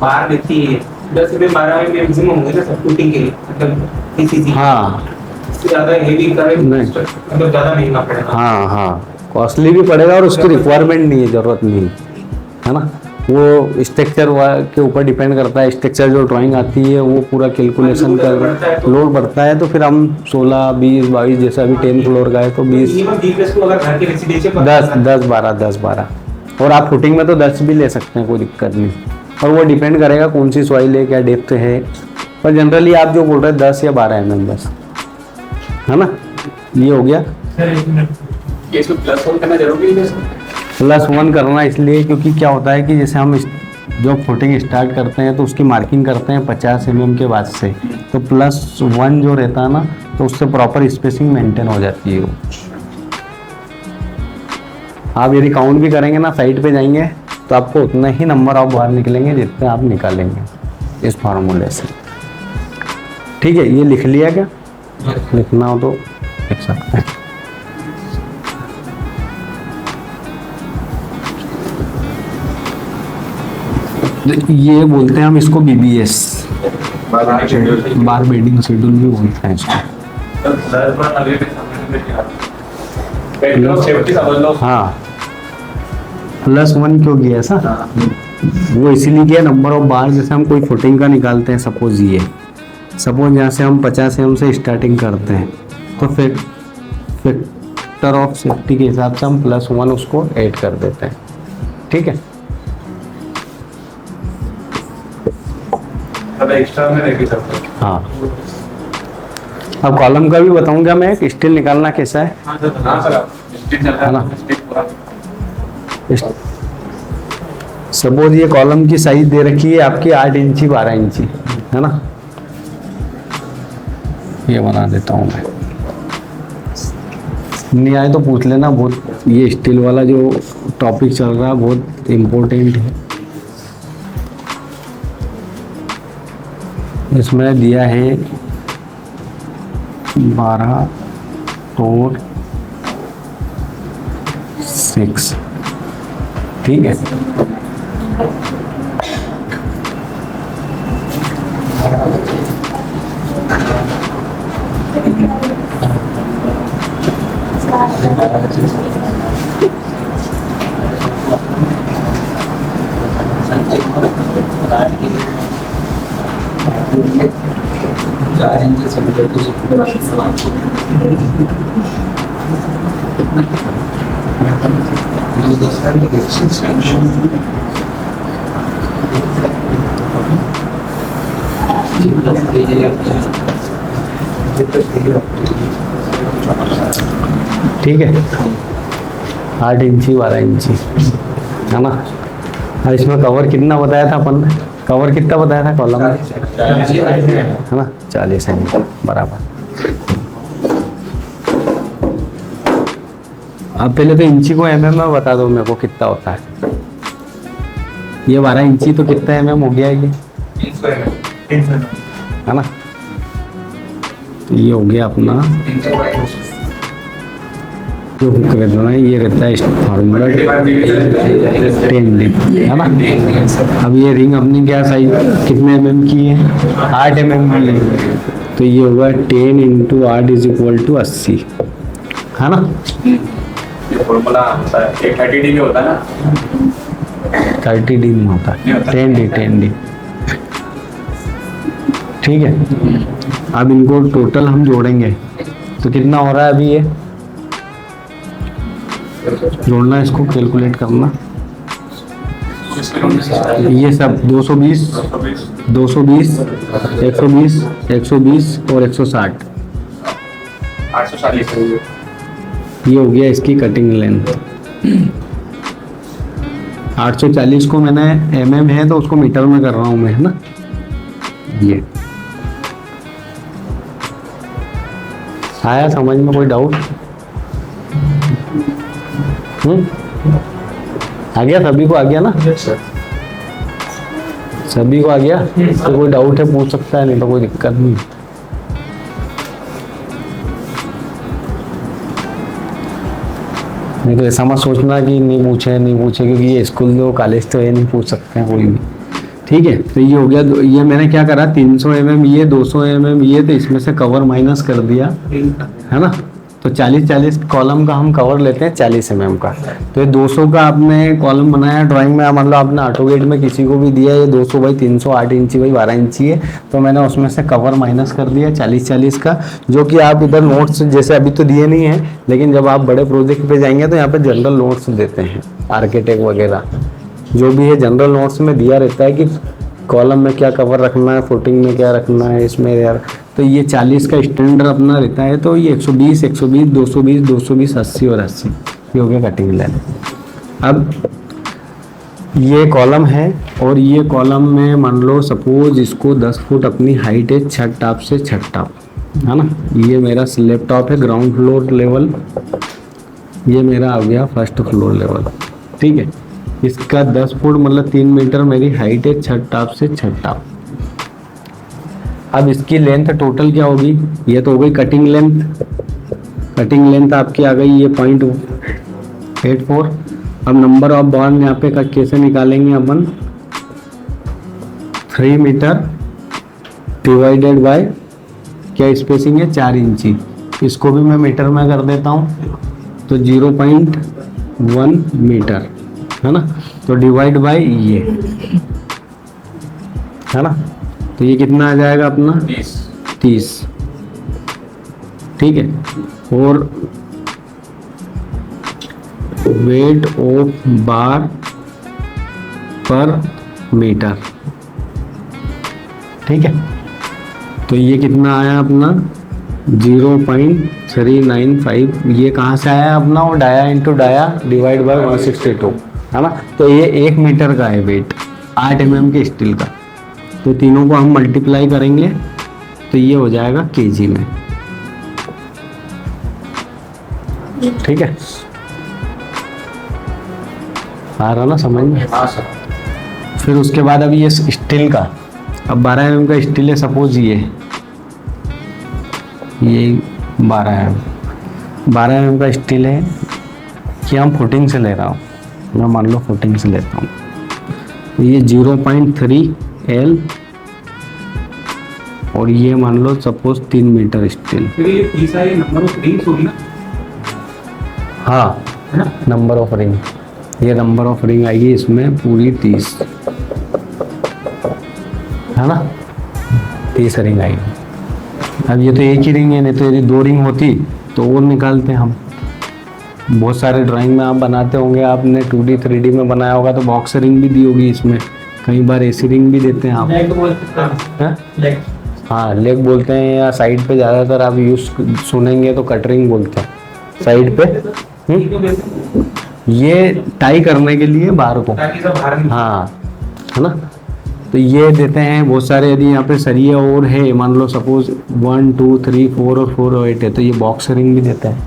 बाहर देती है 10 से 12 में मैक्सिमम होंगे ना सब शूटिंग के लिए, मतलब पीसीसी। हाँ इससे ज्यादा हेवी करे नहीं। मतलब ज्यादा महंगा पड़ेगा। हाँ हाँ, कॉस्टली भी पड़ेगा और उसकी रिक्वायरमेंट नहीं है, ज़रूरत नहीं है ना। वो स्ट्रक्चर के ऊपर डिपेंड करता है। स्ट्रक्चर जो ड्राइंग आती है वो पूरा कैलकुलेशन कर लोड बढ़ता है, तो फिर हम 16, 20, 22 जैसा अभी 10 फ्लोर का है तो 20, मिनिमम डीपीएस को अगर घर के रेसिडेंशियल 10, 12 और आप फुटिंग में तो 10 भी ले सकते हैं, कोई दिक्कत नहीं। और वो डिपेंड करेगा कौन सी सॉइल है, क्या डेप्थ है, पर जनरली आप जो बोल रहे हैं 10 या 12 mm बस, है ना। ये हो गया। सर एक मिनट। ये इसमें +1 करना जरूरी है इसमें? +1 करना इसलिए क्योंकि क्या होता है कि जैसे हम जो फुटिंग स्टार्ट करते हैं तो उसकी मार्किंग करते हैं 50 mm के बाद से, तो +1 जो रहता है ना, तो उससे प्रॉपर स्पेसिंग मेंटेन हो जाती है वो। आप यदि काउंट भी करेंगे ना, साइड पे जाएंगे तो आपको उतना ही नंबर ऑफ बाहर निकलेंगे जितने आप निकालेंगे इस फार्मूले से। ठीक है, ये लिख लिया क्या? लिखना हो तो लिख सकते हैं। ये बोलते हैं हम इसको BBS, बार बेडिंग शेड्यूल भी बोलते हैं इसको। सेफ्टी समझ लो। हाँ, +1 क्यों किया ऐसा? वो इसीलिए किया, नंबर ऑफ बार जैसे हम कोई फुटिंग का निकालते हैं, सपोज यहाँ से हम 50 mm से स्टार्टिंग करते हैं, तो फिर फैक्टर ऑफ सेफ्टी के हिसाब से हम +1 उसको ऐड कर देते हैं। ठीक है, एक्स्ट्रा में रह सकते हैं। हाँ। अब कॉलम का भी बताऊंगा मैं, स्टील निकालना कैसा है, हाँ सर, आप स्टिच चल रहा है ना? स्टिच पूरा। सपोज ये कॉलम की साइज दे रखी है आपकी 8 इंची 12 इंची, है ना। ये बना देता हूँ मैं, नहीं आए तो पूछ लेना। बहुत ये स्टील वाला जो टॉपिक चल रहा है बहुत इम्पोर्टेंट है। इसमें दिया है 12 4 6, ठीक है। ठीक है, 8 इंची 12 इंची, है ना। और इसमें कवर कितना बताया था अपन ने? कवर कितना बताया था कॉलम में, है ना? 40 mm बराबर। अब पहले तो इंची को mm में बता दो मेरे को कितना होता है। ये 12 इंची तो कितना mm हो गया ये, है ना। तो ये हो गया अपना जो हुक रहता है, ये रहता है फार्मूला 10 लिप, है ना। अब ये रिंग अपनी क्या साइज कितने mm की है? 8 mm की है, तो ये होगा 10 × 8 = 80, है ना। ये फॉर्मूला होता है, एक 30D में होता है ना, 30D में होता है, 10D। ठीक है, अब इनको टोटल हम जोड़ेंगे तो कितना हो रहा है अभी? ये जोड़ना, इसको कैलकुलेट करना। ये सब 220, 220, 120, 120 और 160, 840 ये हो गया इसकी कटिंग लेंथ। 840 को मैंने mm है तो उसको मीटर में कर रहा हूँ मैं, है ना। ये आया समझ में, कोई डाउट? आ गया सभी को, आ गया ना? सभी को आ गया? तो कोई डाउट है पूछ सकता है, नहीं तो कोई दिक्कत नहीं। नहीं तो ऐसा मत सोचना कि नहीं पूछे, क्योंकि ये स्कूल जो कॉलेज तो ये नहीं पूछ सकते हैं कोई भी। ठीक है, तो ये हो गया। ये मैंने क्या करा, 300 mm ये, 200 mm ये, तो इसमें से कवर माइनस कर दिया, है ना। तो 40 कॉलम का हम कवर लेते हैं 40 mm का। तो ये 200 का आपने कॉलम बनाया ड्राइंग में, मतलब आपने ऑटोगेट में किसी को भी दिया, ये 200 बाई 300 8 इंची बाई 12 इंची है, तो मैंने उसमें से कवर माइनस कर दिया 40 का, जो कि आप इधर नोट्स जैसे अभी तो दिए नहीं है, लेकिन जब आप बड़े प्रोजेक्ट पे जाएंगे तो यहाँ पे जनरल नोट्स देते हैं, आर्किटेक्ट वगैरह जो भी है जनरल नोट्स में दिया रहता है कि कॉलम में क्या कवर रखना है, फुटिंग में क्या रखना है इसमें यार। तो ये 40 का स्टैंडर्ड अपना रहता है, तो ये 120 220 80 और 80 ये हो गया कटिंग लाइन। अब ये कॉलम है और ये कॉलम में मान लो सपोज इसको 10 फुट अपनी हाइट है, छत टॉप से छत टॉप, है ना। ये मेरा स्लैब टॉप है, ग्राउंड फ्लोर लेवल, ये मेरा आ गया फर्स्ट फ्लोर लेवल। ठीक है, इसका 10 फुट मतलब 3 मीटर मेरी हाइट है, छत टॉप से छत टॉप। अब इसकी लेंथ टोटल क्या होगी, ये तो हो गई कटिंग लेंथ। कटिंग लेंथ आपकी आ गई ये 0.84। अब नंबर ऑफ बॉन्ड यहाँ पे कैसे निकालेंगे अपन, 3 मीटर डिवाइडेड बाय क्या स्पेसिंग है 4 इंची, इसको भी मैं मीटर में कर देता हूँ, तो 0.1 मीटर, है ना। तो डिवाइड बाय ये, है ना, तो ये कितना आ जाएगा अपना 30। ठीक है, और वेट ऑफ बार पर मीटर। ठीक है, तो ये कितना आया अपना 0.395। ये कहाँ से आया अपना, वो dia into dia divide by 162, है ना। तो ये 1 मीटर का है वेट 8 mm के स्टील का। तो तीनों को हम मल्टीप्लाई करेंगे तो ये हो जाएगा केजी में। ठीक है, आ रहा ना समझ में? फिर उसके बाद अभी ये स्टील का, अब 12 mm का स्टील है सपोज, ये 12 mm का स्टील है कि हम फुटिंग से ले रहा हूँ, मैं मान लो फुटिंग से लेता हूँ, ये 0.3 L और ये मान लो सपोज 3 मीटर स्टील। हाँ, नंबर ऑफ रिंग, ये नंबर ऑफ रिंग आएगी इसमें पूरी 30, है ना, 30 रिंग आएगी। अब ये तो एक ही रिंग है, नहीं तो यदि 2 रिंग होती तो और निकालते हैं हम। बहुत सारे ड्राइंग में आप बनाते होंगे, आपने 2D 3D में बनाया होगा तो बॉक्स रिंग भी दी होगी इसमें, कई बार ऐसी रिंग भी देते हैं आप। हाँ, लेग बोलते हैं, या साइड पे ज़्यादातर आप यूज सुनेंगे तो कट रिंग बोलते हैं साइड पे। ये टाई करने के लिए बार को, हाँ, है ना। तो ये देते हैं बहुत सारे, यदि यहाँ पे सरिये और है मान लो सपोज 1 2 3 4 और 4 और 8 है तो ये बॉक्स रिंग भी देते हैं,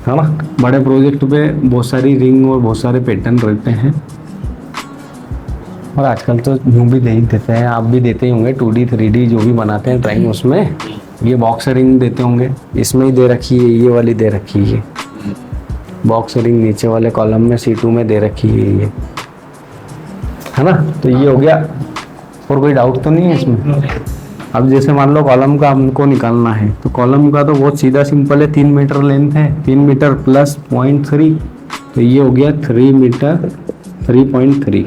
है ना। बड़े प्रोजेक्ट पे बहुत सारी रिंग और बहुत सारे पैटर्न रहते हैं, और आजकल तो यूँ भी दे ही देते हैं, आप भी देते ही होंगे 2D 3D जो भी बनाते हैं ड्राइंग, उसमें ये बॉक्स रिंग देते होंगे। इसमें ही दे रखी है, ये वाली दे रखी है बॉक्स रिंग, नीचे वाले कॉलम में C2 में दे रखी है ये, है ना। तो ये हो गया, और कोई डाउट तो नहीं है इसमें। अब जैसे मान लो कॉलम का हमको निकालना है, तो कॉलम का तो बहुत सीधा सिंपल है, 3 मीटर लेंथ है, 3 मीटर प्लस 0.3, तो ये हो गया 3 मीटर 3.3,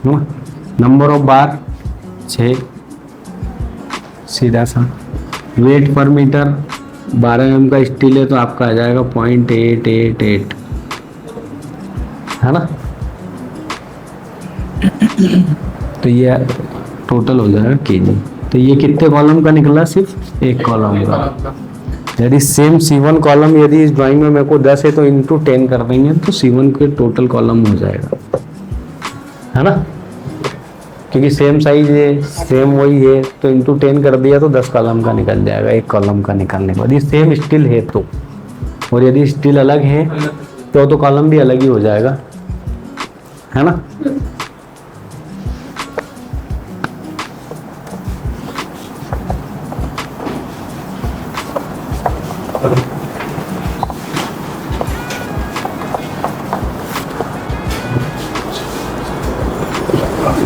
है ना। नंबर ऑफ बार 6, सीधा सा। वेट पर मीटर 12 mm का स्टील है तो आपका आ जाएगा 0.888, है ना। तो ये टोटल हो जाएगा केजी। तो ये कितने कॉलम का निकला, सिर्फ एक कॉलम का। यदि सेम C1 कॉलम यदि इस ड्राइंग में मेरे को 10 है तो इंटू 10 कर देंगे तो C1 के टोटल कॉलम हो जाएगा, है ना, क्योंकि सेम साइज है, सेम वही है, तो इंटू 10 कर दिया तो 10 कॉलम का निकल जाएगा, एक कॉलम का निकालने के बाद। ये सेम स्टील है तो, और यदि स्टील अलग है तो कॉलम भी अलग ही हो जाएगा, है ना।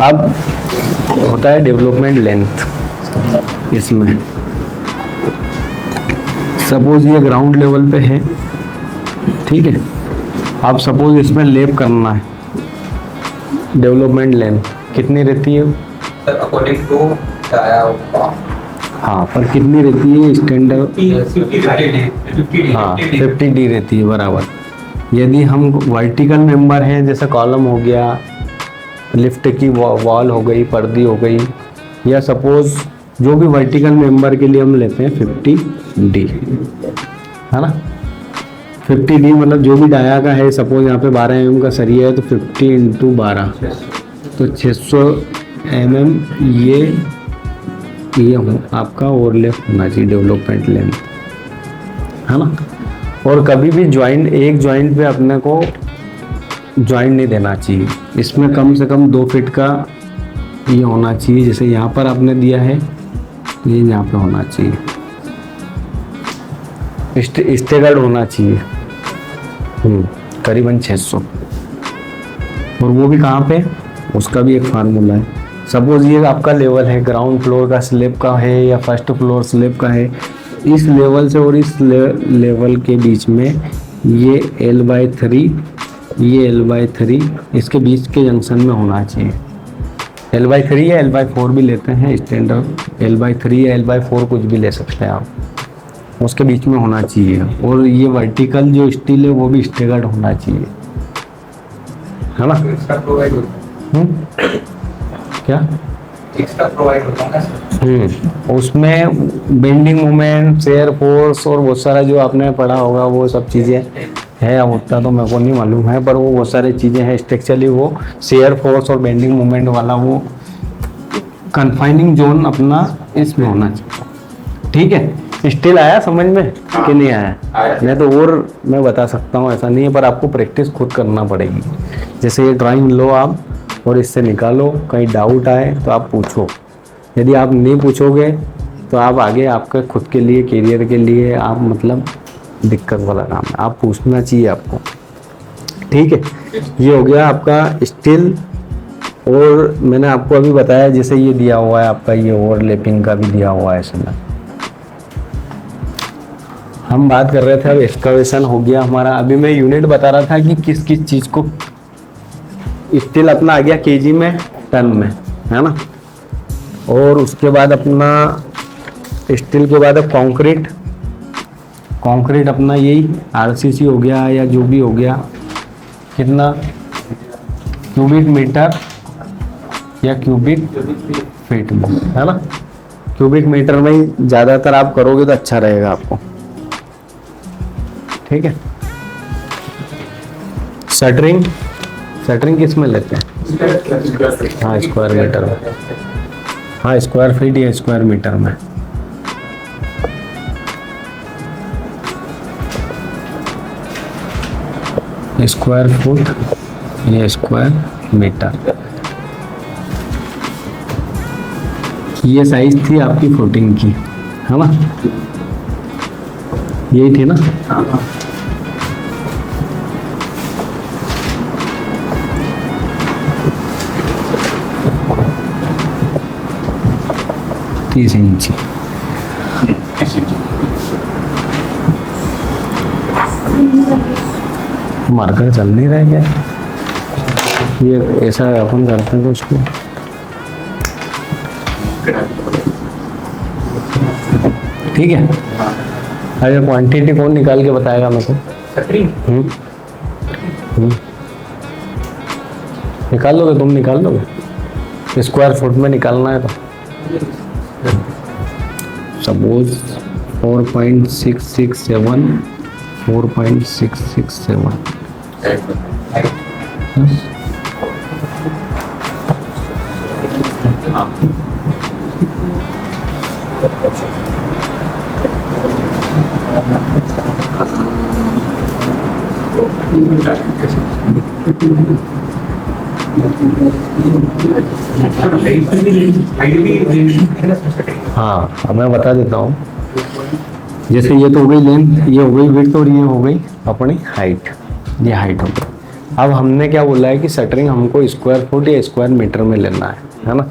अब होता है डेवलपमेंट लेंथ। इसमें सपोज ये ग्राउंड लेवल पे है, ठीक है, आप सपोज इसमें लेप करना है, डेवलपमेंट लेंथ कितनी रहती है? अकॉर्डिंग टू हाँ, पर कितनी रहती है स्टैंडर्ड? 50 हाँ 50D रहती है, बराबर। यदि हम वर्टिकल मेंबर हैं, जैसे कॉलम हो गया, लिफ्ट की वॉल हो गई, पर्दी हो गई, या सपोज जो भी वर्टिकल मेंबर के लिए हम लेते हैं 50D, है ना। 50D मतलब जो भी डाया का है, सपोज यहाँ पे 12 mm का सरिया है तो 50 × 12 तो 600 mm ये हो आपका ओवरलैप होना चाहिए डेवलपमेंट लेंथ, है ना। और कभी भी जॉइंट, एक जॉइंट पे अपने को जॉइंट नहीं देना चाहिए, इसमें कम से कम 2 फीट का ये होना चाहिए। जैसे यहाँ पर आपने दिया है तो ये यहाँ पे होना चाहिए, स्टेगर्ड होना चाहिए, करीबन 600। और वो भी कहाँ पे, उसका भी एक फार्मूला है। सपोज ये आपका लेवल है, ग्राउंड फ्लोर का स्लैब का है या फर्स्ट फ्लोर स्लैब का है, इस लेवल से और इस लेवल के बीच में ये L/3, ये L/3 इसके बीच के जंक्शन में होना चाहिए। L/3 या L/4 भी लेते हैं स्टैंडर्ड, L/3 या L/4 कुछ भी ले सकते हैं आप, उसके बीच में होना चाहिए। और ये वर्टिकल जो स्टील है वो भी स्टेगर्ड होना चाहिए, है ना। क्या एक्स्ट्रा प्रोवाइड होता है ना? उसमें बेंडिंग मोमेंट, शेयर फोर्स और बहुत सारा जो आपने पढ़ा होगा वो सब चीज़ें है, अब उतना तो मेरे को नहीं मालूम है, पर वो बहुत सारी चीज़ें हैं स्ट्रक्चरली, वो शेयर फोर्स और बेंडिंग मोमेंट वाला वो कन्फाइनिंग जोन अपना इसमें होना चाहिए, ठीक है। स्टिल आया समझ में कि नहीं आया? मैं तो और मैं बता सकता हूँ, ऐसा नहीं है, पर आपको प्रैक्टिस खुद करना पड़ेगी। जैसे ये ड्राइंग लो आप और इससे निकालो, कहीं डाउट आए तो आप पूछो, यदि आप नहीं पूछोगे तो आप आगे आपके खुद के लिए, करियर के लिए आप मतलब दिक्कत वाला काम है, आप पूछना चाहिए आपको, ठीक है। ये हो गया आपका स्टिल। और मैंने आपको अभी बताया जैसे ये दिया हुआ है आपका, ये ओवरलैपिंग का भी दिया हुआ है इसमें। हम बात कर रहे थे, अब एक्सकवेशन हो गया हमारा। अभी मैं यूनिट बता रहा था कि किस किस चीज़ को, स्टील अपना आ गया केजी में, टन में, है ना। और उसके बाद अपना स्टील के बाद अब कंक्रीट, कंक्रीट अपना यही आरसीसी हो गया या जो भी हो गया, कितना क्यूबिक मीटर या क्यूबिक फीट में, है ना। क्यूबिक मीटर में ही ज़्यादातर आप करोगे तो अच्छा रहेगा आपको, ठीक है। शटरिंग, शटरिंग किस में लेते हैं? हाँ स्क्वायर मीटर में, हाँ स्क्वायर फीट या स्क्वायर मीटर में। स्क्वायर फुट या स्क्वायर मीटर, ये साइज थी आपकी फुटिंग की, है ना, यही थी ना। तीस इंची, मार्कर चल नहीं रहा क्या? ये ऐसा अपन करते हैं तो उसको ठीक है। अरे क्वांटिटी कौन निकाल के बताएगा मेरे को? निकाल लोगे तुम? निकाल लोगे? स्क्वायर फुट में निकालना है तो सपोज 4.667 4.667 हाँ, अब मैं बता देता हूँ। जैसे ये तो हो गई लेंथ, ये हो गई विड्थ और ये हो गई अपनी हाइट। ये हाइट हो गई। अब हमने क्या बोला है कि शटरिंग हमको स्क्वायर फुट या स्क्वायर मीटर में लेना है ना?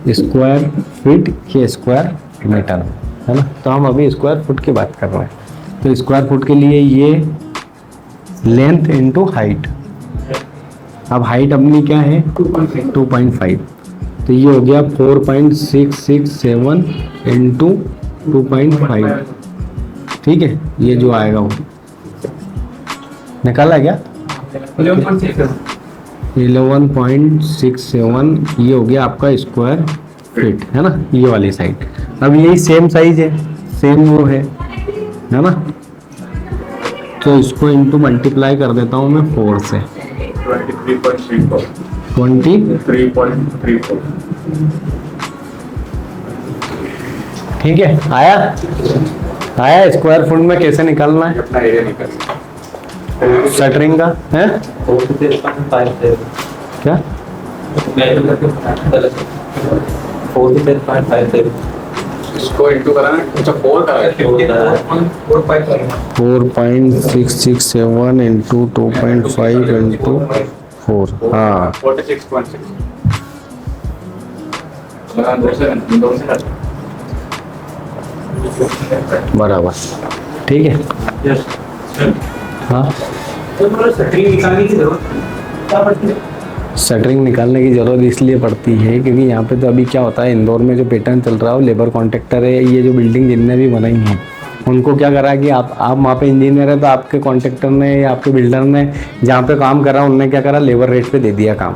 स्क्वायर फीट या स्क्वायर मीटर, है ना? तो हम अभी स्क्वायर फुट की बात कर रहे हैं। तो स्क्वायर फुट के लिए ये लेंथ इनटू हाइट। अब हाइट अपनी क्या है? 2.5। तो ये हो गया 4.667 इंटू 2.5। ठीक है, ये जो आएगा वो निकाला क्या? 11.67 ये हो गया आपका स्क्वायर फीट, है ना? ये वाली साइड। अब यही सेम साइज है, सेम वो है ना? तो इसको इंटू मल्टीप्लाई कर देता हूँ मैं 4 से। 23.34 23.34। ठीक है, आया स्क्वायर फुट में कैसे निकालना है अपना एरिया निकल शटरिंग का है? क्या? इसको इंटू कराना। अच्छा 4 का 4.667 इंटू 2.5 इंटू 4। हाँ 46.6 बराबर। ठीक है। हाँ, शटरिंग निकालने की ज़रूरत इसलिए पड़ती है क्योंकि यहाँ पे तो अभी क्या होता है, इंदौर में जो पैटर्न चल रहा है वो लेबर कॉन्ट्रैक्टर है। ये जो बिल्डिंग जिनने भी बनाई है उनको क्या करा कि आप वहाँ पे इंजीनियर है तो आपके कॉन्ट्रैक्टर ने या आपके बिल्डर ने जहाँ पे काम करा उनने क्या करा, लेबर रेट पे दे दिया काम,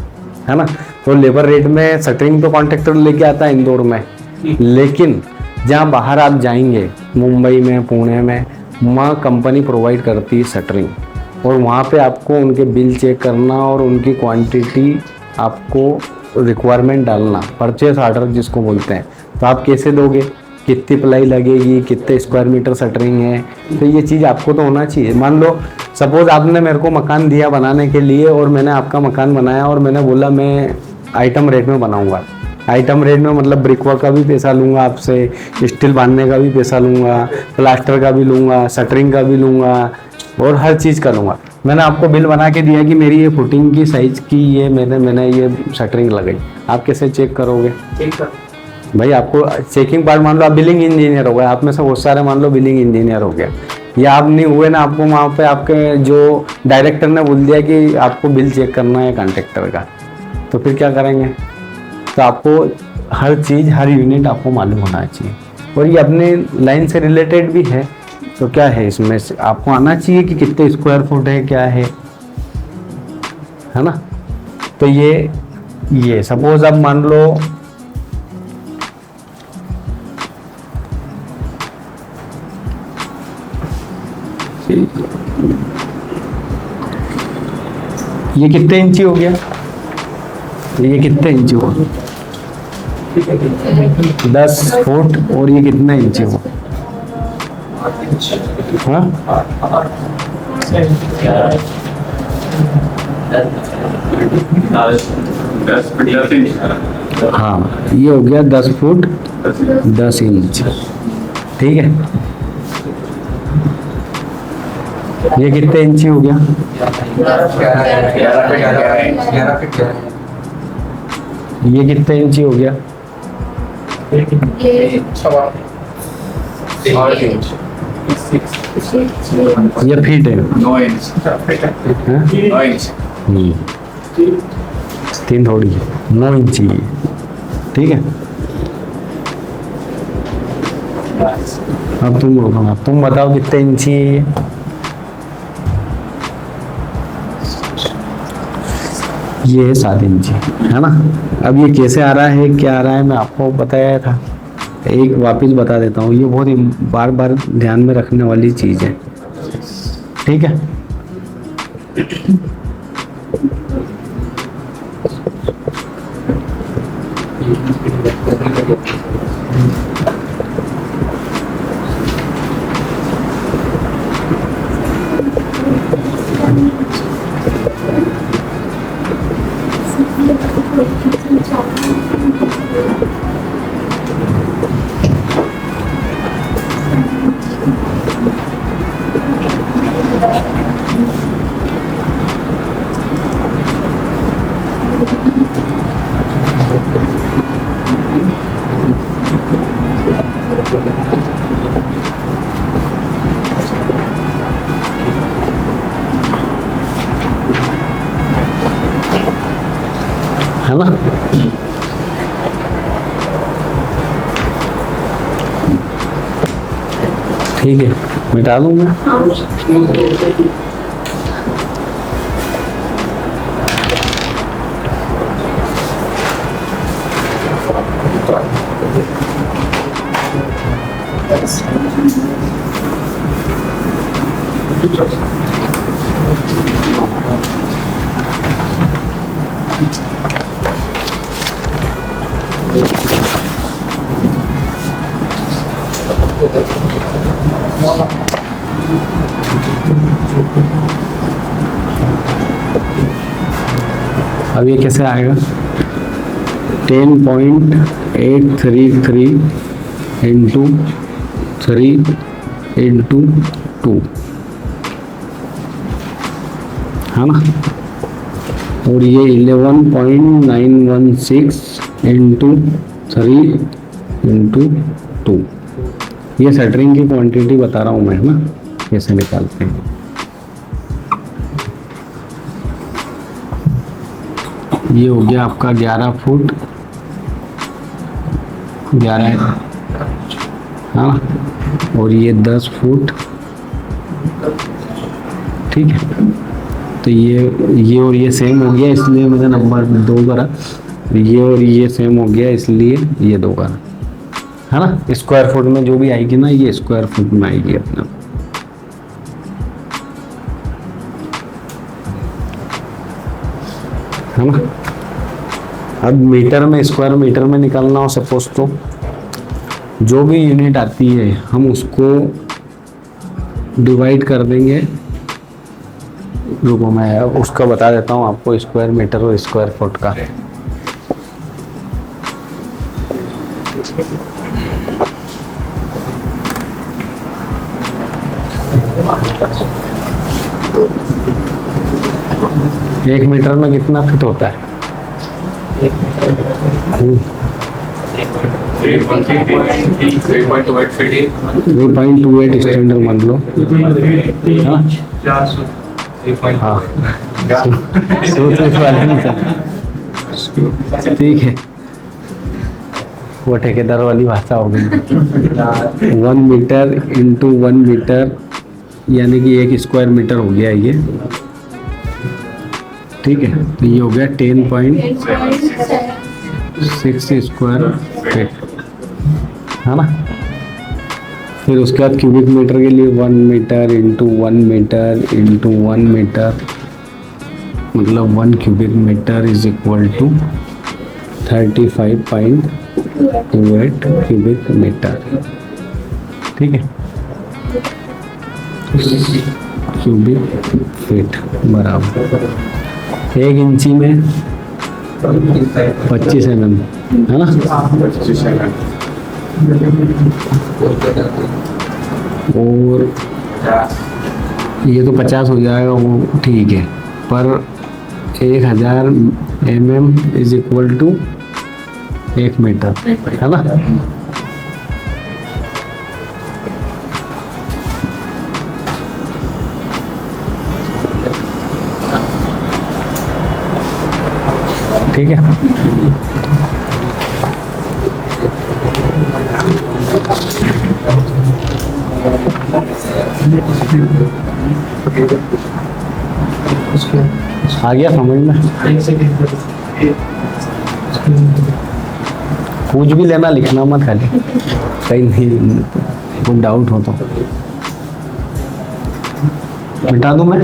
है ना? तो लेबर रेट में शटरिंग तो कॉन्ट्रैक्टर लेके आता है इंदौर में, लेकिन जहाँ बाहर आप जाएंगे मुंबई में, पुणे में, वहाँ कंपनी प्रोवाइड करती है शटरिंग। और वहाँ पे आपको उनके बिल चेक करना और उनकी क्वांटिटी आपको रिक्वायरमेंट डालना, परचेस ऑर्डर जिसको बोलते हैं। तो आप कैसे दोगे, कितनी प्लाई लगेगी, कितने स्क्वायर मीटर शटरिंग है, तो ये चीज़ आपको तो होना चाहिए। मान लो सपोज आपने मेरे को मकान दिया बनाने के लिए और मैंने आपका मकान बनाया और मैंने बोला मैं आइटम रेट में बनाऊँगा। आइटम रेट में मतलब ब्रिक वर्क का भी पैसा लूँगा आपसे, स्टील बांधने का भी पैसा लूँगा, प्लास्टर का भी लूँगा, शटरिंग का भी लूँगा और हर चीज़ का लूँगा। मैंने आपको बिल बना के दिया कि मेरी ये फुटिंग की साइज़ की ये मैंने ये शटरिंग लगाई। आप कैसे चेक करोगे? भाई आपको चेकिंग पार्ट, मान लो आप बिलिंग इंजीनियर हो गए, आप में से बहुत सारे मान लो बिलिंग इंजीनियर हो गया, या आप नहीं हुए ना, आपको वहाँ पे आपके जो डायरेक्टर ने बोल दिया कि आपको बिल चेक करना है कॉन्ट्रैक्टर का, तो फिर क्या करेंगे? तो आपको हर चीज़, हर यूनिट आपको मालूम होना चाहिए। और ये अपने लाइन से रिलेटेड भी है। तो क्या है इसमें से आपको आना चाहिए कि कितने स्क्वायर फुट है, क्या है ना? तो ये सपोज अब मान लो ये कितने इंची हो गया, ये कितने इंची हुआ? 10 फुट। और ये कितना इंची हुआ? हाँ 10 इंच। हाँ, ये हो गया 10 फुट 10 इंच। ठीक है, ये कितने इंची हो गया? ये कितने इंची हो गया? 8 इंच। ये फीट है। 9 इंच। हाँ? 9 इंच। 3 थोड़ी है, 9 इंची है। ठीक है, अब तुम बोलो, तुम बताओ कितने इंची है ये? ये है 7 इंची, है ना? अब ये कैसे आ रहा है, क्या आ रहा है, मैं आपको बताया था एक वापस बता देता हूँ, ये बहुत बार बार ध्यान में रखने वाली चीज़ है, ठीक है। है ना। ठीक है, मिटा दूँ मैं। अब ये कैसे आएगा? 10.833 इंटू 3 इंटू 2, है ना। और ये 11.916 इंटू 3 इंटू 2, ये शटरिंग की क्वांटिटी बता रहा हूँ मैं, है ना, कैसे निकालते हैं। ये हो गया आपका 11 फुट 11, हाँ, और ये 10 फुट, ठीक है। तो ये और ये सेम हो गया, इसलिए मैंने नंबर 2 करा। ये और ये सेम हो गया, इसलिए ये 2 करा, है ना। स्क्वायर फुट में जो भी आएगी ना, ये स्क्वायर फुट में आएगी अपना। है ना। अब मीटर में, स्क्वायर मीटर में निकालना हो सपोज, तो जो भी यूनिट आती है हम उसको डिवाइड कर देंगे। रुको मैं उसका बता देता हूँ आपको, स्क्वायर मीटर और स्क्वायर फुट का। एक मीटर में कितना फिट होता है? 3.28 स्टैंडर्ड मान लो। हाँ, ठीक है, वो ठेकेदार वाली भाषा हो गई। 1 मीटर इंटू 1 मीटर, यानी कि 1 स्क्वायर मीटर हो गया ये, ठीक है। तो ये हो गया 10.6 स्क्वायर फीट, है ना। फिर उसके बाद क्यूबिक मीटर के लिए 1 metre into 1 metre into 1 metre, मतलब 1 cubic metre is equal to 35.28 cubic metre, ठीक है। क्यूबिक फीट बराबर 1 इंची में 25 mm, है ना। और ये तो 50 हो जाएगा, वो ठीक है, पर 1000 mm is equal to 1 metre, है ना। ठीक है। आ गया समझ में? पूछ भी लेना, लिखना मत खाली, कहीं नहीं कोई डाउट हो तो मिटा दूं मैं।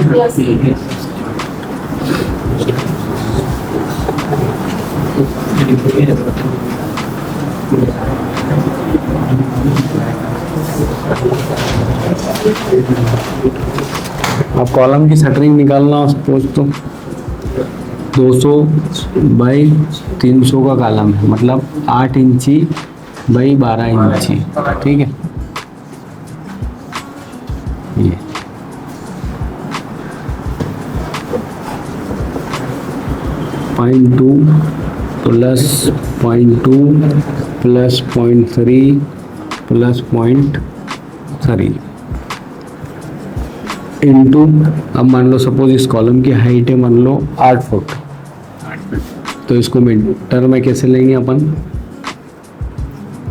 अब कॉलम की शटरिंग निकालना सपोज तो 200 बाई 300 का कॉलम है, मतलब 8 इंची बाई 12 इंची, ठीक है। ये 0.2 प्लस 0.2 प्लस 0.3 प्लस 0.3 इंटू, अब मान लो सपोज इस कॉलम की हाइट है मान लो 8 फुट, तो इसको मीटर में कैसे लेंगे अपन,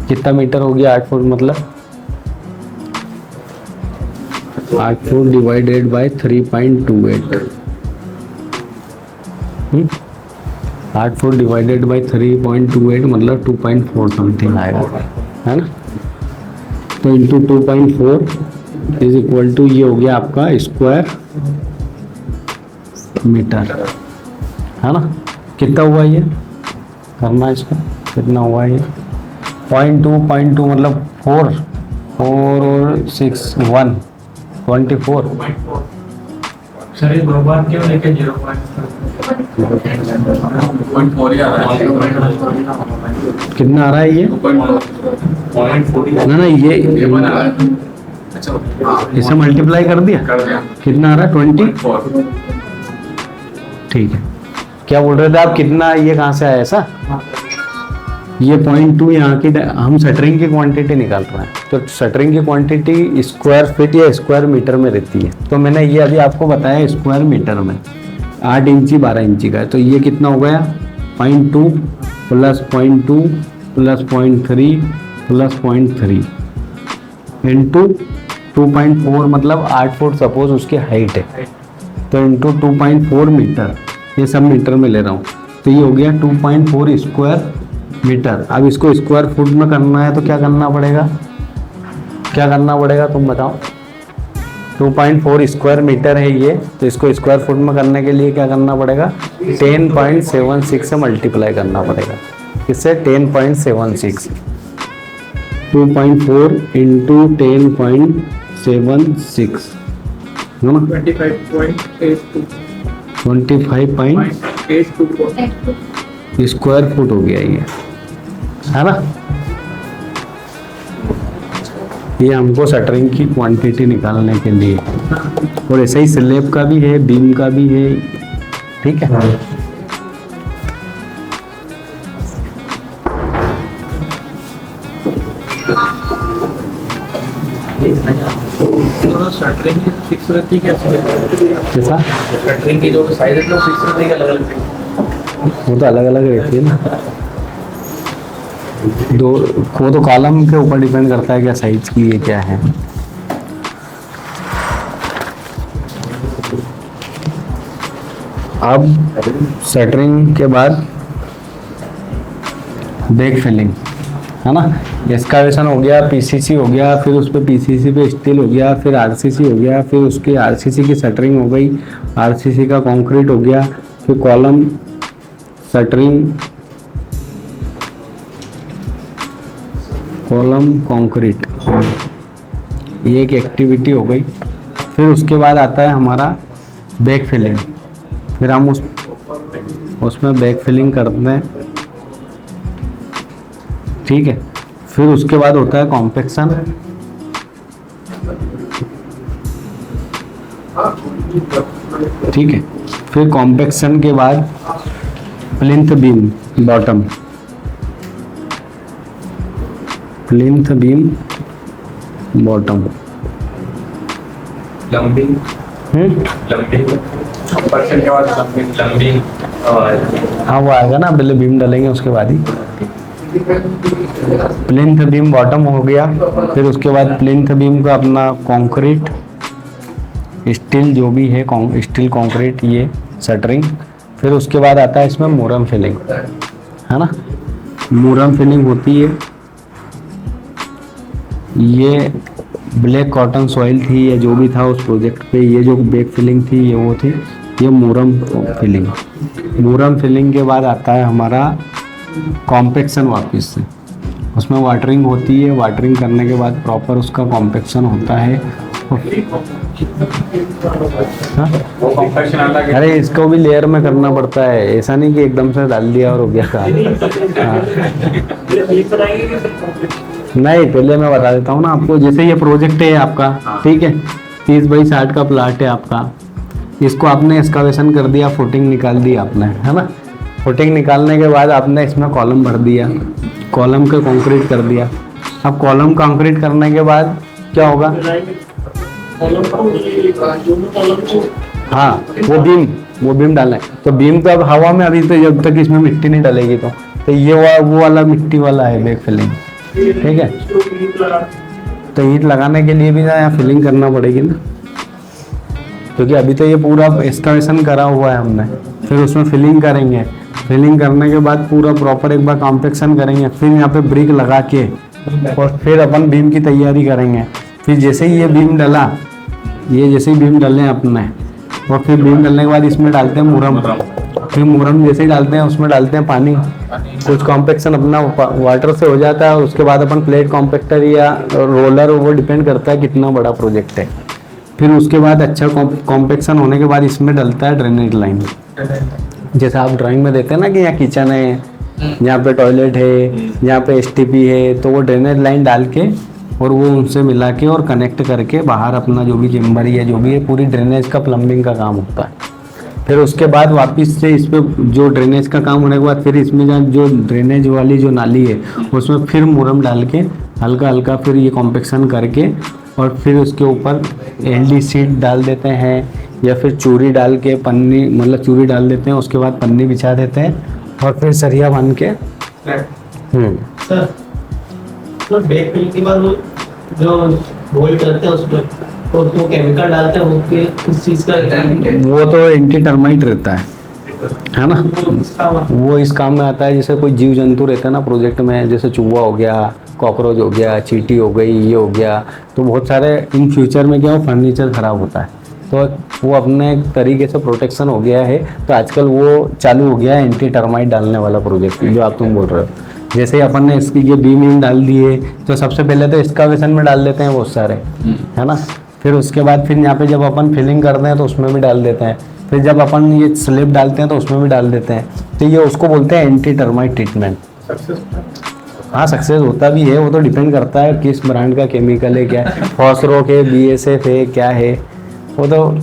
कितना मीटर हो गया 8 फुट, मतलब 8 foot divided by 3.28, 8 foot divided by 3.28 मतलब 2.4 समथिंग आएगा, है ना। तो इंटू 2.4 इज इक्वल टू, ये हो गया आपका स्क्वायर मीटर, है ना। कितना हुआ ये, करना इसको, कितना हुआ ये 0.2 मतलब 4 और 6 1 24। सर ये दो बार क्यों लेके 0.4 ही आ रहा है। कितना आ रहा है ये, 2.4 ना ये बना रहा है। अच्छा, इसे मल्टीप्लाई कर दिया, कर दिया। कितना आ रहा है 20, 4 ठीक है। क्या बोल रहे थे आप, कितना ये कहाँ से आया ऐसा, ये 0.2 यहाँ की, हम शटरिंग की क्वांटिटी निकाल रहे हैं, तो शटरिंग की क्वांटिटी स्क्वायर फीट या स्क्वायर मीटर में रहती है, तो मैंने ये अभी आपको बताया स्क्वायर मीटर में, 8 इंची 12 इंची का है, तो ये कितना हो गया 0.2 प्लस 0.2 प्लस 0.3 प्लस 0.3 इंटू 2.4 मतलब 8 फुट सपोज उसकी हाइट है, तो इंटू 2.4 मीटर, ये सब मीटर में ले रहा हूँ, तो ये हो गया 2.4 स्क्वायर मीटर। अब इसको स्क्वायर फुट में करना है तो क्या करना पड़ेगा, क्या करना पड़ेगा तुम बताओ। 2.4 स्क्वायर मीटर है ये, तो इसको स्क्वायर फुट में करने के लिए क्या करना पड़ेगा, 10.76 से मल्टीप्लाई करना पड़ेगा, इससे 10.76, 2.4 इंटू 10.76 है ना, 25.82 स्क्वायर फुट हो गया ये, है ना। ये हमको शटरिंग की क्वांटिटी निकालने के लिए, और ऐसा ही स्लैब का भी है, बीम का भी है, ठीक है। शटरिंग की फिक्स रहती है क्या, कैसा, शटरिंग की जो साइज है वो फिक्स रहती है, अलग अलग, वो तो अलग अलग रहती है ना, दो वो तो कॉलम के ऊपर डिपेंड करता है क्या साइज की है क्या है। अब शटरिंग के बाद बैक फिलिंग, है ना, एक्सकावेशन हो गया, पीसीसी हो गया, फिर उस पर पीसीसी पे स्टील हो गया, फिर आरसीसी हो गया, फिर उसके आरसीसी की शटरिंग हो गई, आरसीसी का कंक्रीट हो गया, फिर कॉलम शटरिंग, कॉलम कंक्रीट, ये एक एक्टिविटी हो गई। फिर उसके बाद आता है हमारा बैक फिलिंग, फिर हम उसमें बैक फिलिंग करते हैं, ठीक है। फिर उसके बाद होता है कॉम्पैक्शन, ठीक है। फिर कॉम्पैक्शन के बाद plinth beam bottom, plinth beam bottom, plumbing, plumbing percent के बाद लंबिंग, हाँ वो आएगा ना, पहले बीम डालेंगे उसके बाद ही। प्लिंथ बीम बॉटम हो गया, फिर उसके बाद प्लिंथ बीम का अपना कंक्रीट, स्टील जो भी है, स्टील कंक्रीट, ये शटरिंग। फिर उसके बाद आता है इसमें मोरम फिलिंग, है ना। मूरम फिलिंग होती है। ये ब्लैक कॉटन सॉइल थी या जो भी था उस प्रोजेक्ट पे, ये जो बैक फिलिंग थी ये वो थी, ये मूरम फिलिंग। मूरम फिलिंग के बाद आता है हमारा कॉम्पेक्शन वापस से, उसमें वाटरिंग होती है। वाटरिंग करने के बाद प्रॉपर उसका कॉम्पेक्शन होता है। हाँ? वो कॉम्पैक्शन अलग है। अरे इसको भी लेयर में करना पड़ता है, ऐसा नहीं कि एकदम से डाल दिया और हो गया काम। हाँ। नहीं, पहले मैं बता देता हूँ ना आपको। जैसे ये प्रोजेक्ट है आपका, ठीक है, 30 बाई 60 का प्लाट है आपका। इसको आपने एक्सकावेशन कर दिया, फुटिंग निकाल दी आपने, है ना। फुटिंग निकालने के बाद आपने इसमें कॉलम भर दिया, कॉलम का कंक्रीट कर दिया। अब कॉलम कंक्रीट करने के बाद क्या होगा? हाँ, वो बीम डालना है। तो बीम तो अब हवा में, अभी तो जब तक इसमें मिट्टी नहीं डलेगी तो ये वो वाला मिट्टी वाला है बैक फिलिंग, ठीक है। तो ईंट लगाने के लिए भी ना यहाँ फिलिंग करना पड़ेगी ना, क्योंकि अभी तो ये पूरा एक्सकावेशन करा हुआ है हमने। फिर उसमें फिलिंग करेंगे, फिलिंग करने के बाद पूरा प्रॉपर एक बार कॉम्पेक्शन करेंगे, फिर यहाँ पे ब्रिक लगा के और फिर अपन बीम की तैयारी करेंगे। फिर जैसे ही ये बीम डला, ये जैसे ही बीम डले अपने, और फिर बीम डलने के बाद इसमें डालते हैं मुरम। फिर मुरम जैसे ही डालते हैं उसमें डालते हैं पानी। कुछ कॉम्पेक्शन अपना वाटर से हो जाता है, उसके बाद अपन प्लेट कॉम्पेक्टर या रोलर, वो डिपेंड करता है कितना बड़ा प्रोजेक्ट है। फिर उसके बाद अच्छा कॉम्पेक्शन होने के बाद इसमें डलता है ड्रेनेज लाइन। जैसे आप ड्राइंग में देते हैं ना कि यहाँ किचन है, यहाँ पे टॉयलेट है, यहाँ पे एसटीपी है, तो वो ड्रेनेज लाइन डाल के और वो उनसे मिला के और कनेक्ट करके बाहर अपना जो भी चेम्बर या जो भी है, पूरी ड्रेनेज का प्लम्बिंग का काम होता है। फिर उसके बाद वापस से इस पे जो ड्रेनेज का काम होने के बाद फिर इसमें जो ड्रेनेज वाली जो नाली है उसमें फिर मुरम डाल के हल्का हल्का फिर ये कॉम्पेक्शन करके और फिर उसके ऊपर एलडी सीट डाल देते हैं या फिर चूरी डाल के पन्नी, मतलब चूरी डाल देते हैं, उसके बाद पन्नी बिछा देते हैं और फिर सरिया बांध के। सर, तो बैक फिलिंग के बाद वो जो बोल्ट करते हैं उसमें तो केमिकल डालते हैं, वो किस चीज़ का? वो तो एंटी टर्माइट रहता है ना। वो इस काम में आता है, जैसे कोई जीव जंतु रहता है ना प्रोजेक्ट में, जैसे चूहा हो गया, कॉकरोच हो गया, चींटी हो गई, ये हो गया, तो बहुत सारे इन फ्यूचर में क्या हो, फर्नीचर ख़राब होता है, तो वो अपने तरीके से प्रोटेक्शन हो गया है। तो आजकल वो चालू हो गया है एंटी टर्माइट डालने वाला प्रोजेक्ट, जो आप तुम बोल रहे हो। जैसे ही अपन ने इसकी ये बीम डाल दिए, तो सबसे पहले तो एक्सकावेशन में डाल देते हैं बहुत सारे, है ना। फिर उसके बाद फिर यहाँ पे जब अपन फिलिंग करते हैं तो उसमें भी डाल देते हैं। फिर जब अपन ये स्लेब डालते हैं तो उसमें भी डाल देते हैं। तो ये उसको बोलते हैं एंटी टर्माइट ट्रीटमेंट। हाँ, सक्सेस होता भी है, वो तो डिपेंड करता है किस ब्रांड का केमिकल है, क्या है, फॉस्फोरस है, BSF है, क्या है, वो तो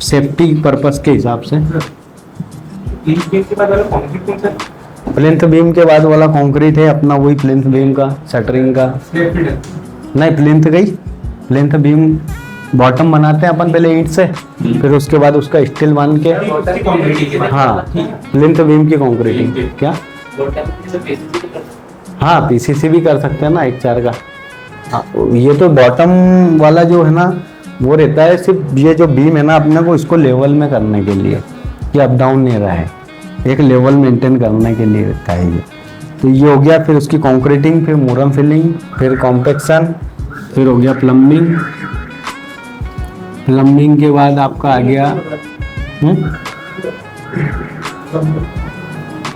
सेफ्टी पर्पस के हिसाब से। प्लिंथ बीम के बाद वाला कंक्रीट है अपना, वही प्लिंथ बीम का, शटरिंग का नहीं, प्लिंथ गई, प्लिंथ बीम बॉटम बनाते हैं अपन पहले ईंट से, फिर उसके बाद उसका स्टील बांध के। हाँ, प्लिंथ बीम की कंक्रीटिंग क्या? हाँ, PCC भी कर सकते हैं ना 1/4 का। हाँ, ये तो बॉटम वाला जो है ना वो रहता है सिर्फ ये जो बीम है ना अपने को इसको लेवल में करने के लिए, कि अप डाउन नहीं रहा है, एक लेवल मेंटेन करने के लिए रहता है ये। तो ये हो गया, फिर उसकी कंक्रीटिंग, फिर मुरम फिलिंग, फिर कॉम्पेक्शन, फिर हो गया प्लम्बिंग। प्लम्बिंग के बाद आपका आ गया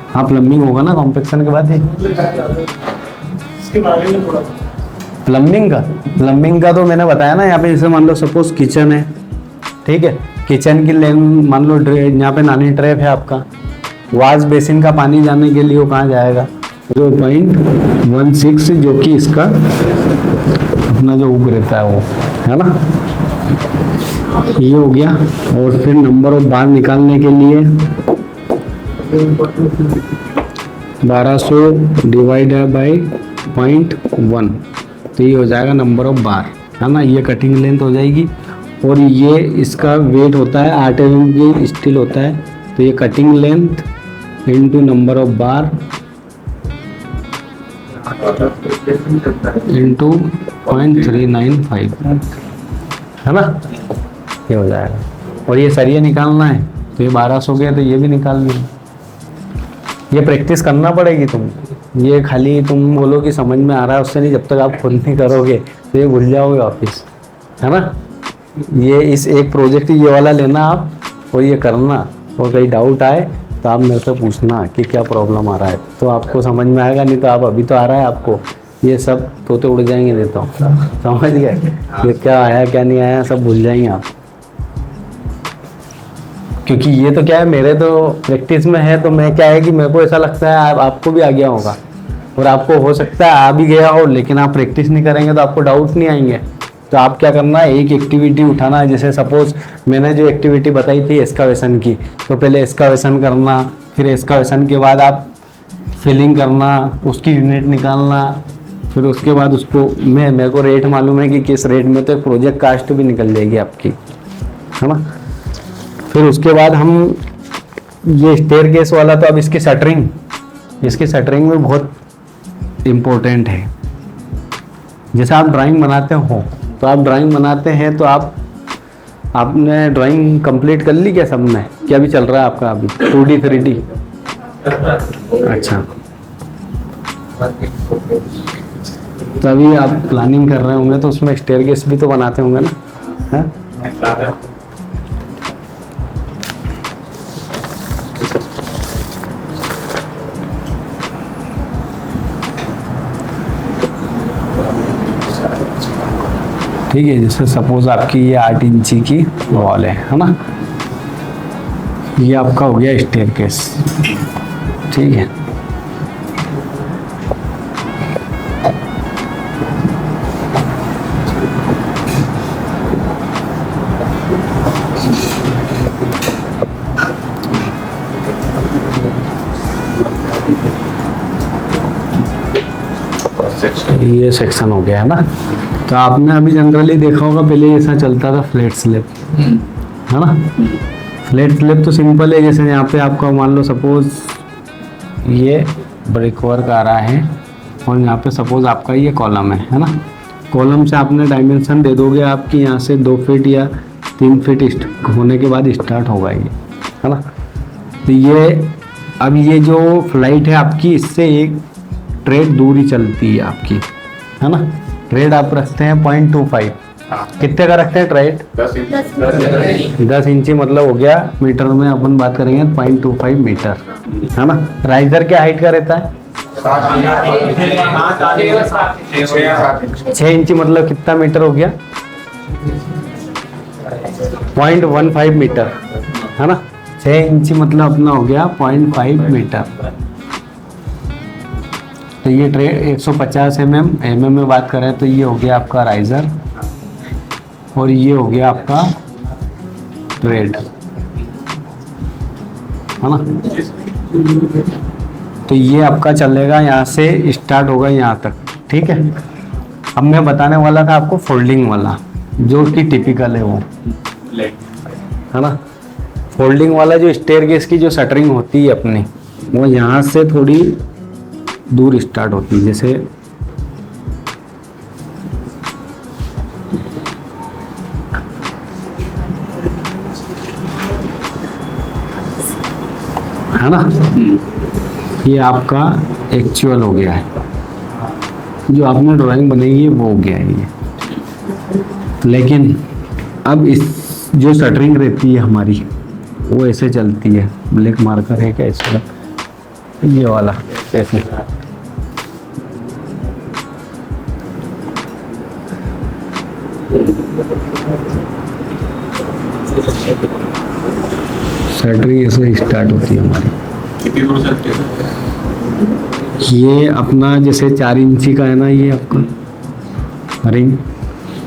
हाँ, प्लम्बिंग होगा ना कॉम्पेक्शन के बाद ही। प्लम्बिंग का तो मैंने बताया ना, यहाँ पे जैसे मान लो सपोज किचन है, ठीक है, किचन की लेन मान लो यहाँ पे नानी ट्रैप है आपका, वाश बेसिन का पानी जाने के लिए वो कहाँ जाएगा, 0.16 जो कि इसका अपना जो ऊपर रहता है वो, है ना, ये हो गया। और फिर नंबर ऑफ बार निकालने के लिए 1200 डिवाइडेड बाई 0.1, तो ये हो जाएगा नंबर ऑफ बार, है ना। ये कटिंग लेंथ हो जाएगी और ये इसका वेट होता है 8 mm स्टील होता है, तो ये cutting length into number of bar into 0.395, है ना, ये हो जाएगा। और ये सरिया निकालना है तो ये 1200 के, तो ये भी निकाल लिया। ये प्रैक्टिस करना पड़ेगी तुमको। ये खाली तुम बोलो कि समझ में आ रहा है, उससे नहीं, जब तक आप खुद नहीं करोगे तो ये भूल जाओगे वापिस, है ना। ये इस एक प्रोजेक्ट ये वाला लेना आप और ये करना, और कहीं डाउट आए तो आप मेरे से पूछना कि क्या प्रॉब्लम आ रहा है, तो आपको समझ में आएगा। नहीं तो आप अभी तो आ रहा है आपको, ये सब तोते उड़ जाएंगे, नहीं तो समझ गए ये क्या आया क्या नहीं आया सब भूल जाएंगे आप। क्योंकि ये तो क्या है, मेरे तो प्रैक्टिस में है, तो मैं क्या है कि मेरे को ऐसा लगता है आपको भी आ गया होगा, और आपको हो सकता है आ भी गया हो, लेकिन आप प्रैक्टिस नहीं करेंगे तो आपको डाउट नहीं आएंगे। तो आप क्या करना है, एक एक्टिविटी उठाना है। जैसे सपोज मैंने जो एक्टिविटी बताई थी एक्सकावेशन की, तो पहले एक्सकावेशन करना, फिर एक्सकावेशन के बाद आप फिलिंग करना, उसकी यूनिट निकालना, फिर उसके बाद उसको मेरे को रेट मालूम है कि किस रेट में, तो एक प्रोजेक्ट कास्ट भी निकल जाएगी आपकी, है ना। फिर उसके बाद हम ये स्टेयरकेस वाला, तो अब इसकी शटरिंग में बहुत इम्पोर्टेंट है। जैसे आप ड्राइंग बनाते हो, तो आप ड्राइंग बनाते हैं तो आपने ड्राइंग कंप्लीट कर ली क्या सबने, क्या भी चल रहा है आपका अभी 2D 3D? अच्छा, तो अभी आप प्लानिंग कर रहे होंगे तो उसमें स्टेयरकेस भी तो बनाते होंगे ना, है? ठीक है। जैसे सपोज आपकी ये 8 इंची की वॉल है ना, ये आपका हो गया स्टेयरकेस, ठीक है। ये सेक्शन हो गया है ना। तो आपने अभी जनरली देखा होगा, पहले ऐसा चलता था फ्लैट स्लैब, है ना। फ्लैट स्लैब तो सिंपल है, जैसे यहाँ पे आपका मान लो सपोज ये ब्रिक वर्क आ रहा है, और यहाँ पे सपोज आपका ये कॉलम है ना। कॉलम से आपने डायमेंशन दे दोगे आपकी यहाँ से 2 फीट या 3 फीट होने के बाद स्टार्ट होगा ये, है ना। तो ये अब ये जो फ्लाइट है आपकी, इससे एक ट्रेड दूरी चलती है आपकी, है ना। ट्रेड आप रखते हैं 0.25, कितने का रखते हैं ट्रेड? 10 इंची, मतलब हो गया मीटर में अपन बात करेंगे 0.25 मीटर, है ना। राइजर क्या हाइट का रहता है? 6 इंची, मतलब कितना मीटर हो गया? 0.15 मीटर, है ना। 6 इंची मतलब अपना हो गया 0.5 मीटर। तो ये ट्रे 150 mm में बात करें तो ये हो गया आपका राइजर, और ये हो गया आपका ट्रेड, है ना। तो ये आपका चलेगा, यहाँ से स्टार्ट होगा यहाँ तक, ठीक है। अब मैं बताने वाला था आपको फोल्डिंग वाला, जो कि टिपिकल है वो, है ना। फोल्डिंग वाला जो स्टेयरकेस की जो शटरिंग होती है अपनी, वो यहाँ से थोड़ी दूर स्टार्ट होती है। जैसे है ना, ये आपका एक्चुअल हो गया है, जो आपने ड्राइंग बनाई है वो हो गया है ये। लेकिन अब इस जो शटरिंग रहती है हमारी, वो ऐसे चलती है। ब्लैक मार्कर है क्या इसका? ये वाला ऐसे, शटरिंग ऐसे स्टार्ट होती है हमारी। कितनी दूर चलती है? ये अपना जैसे 4 इंची का है ना ये आपका रिंग,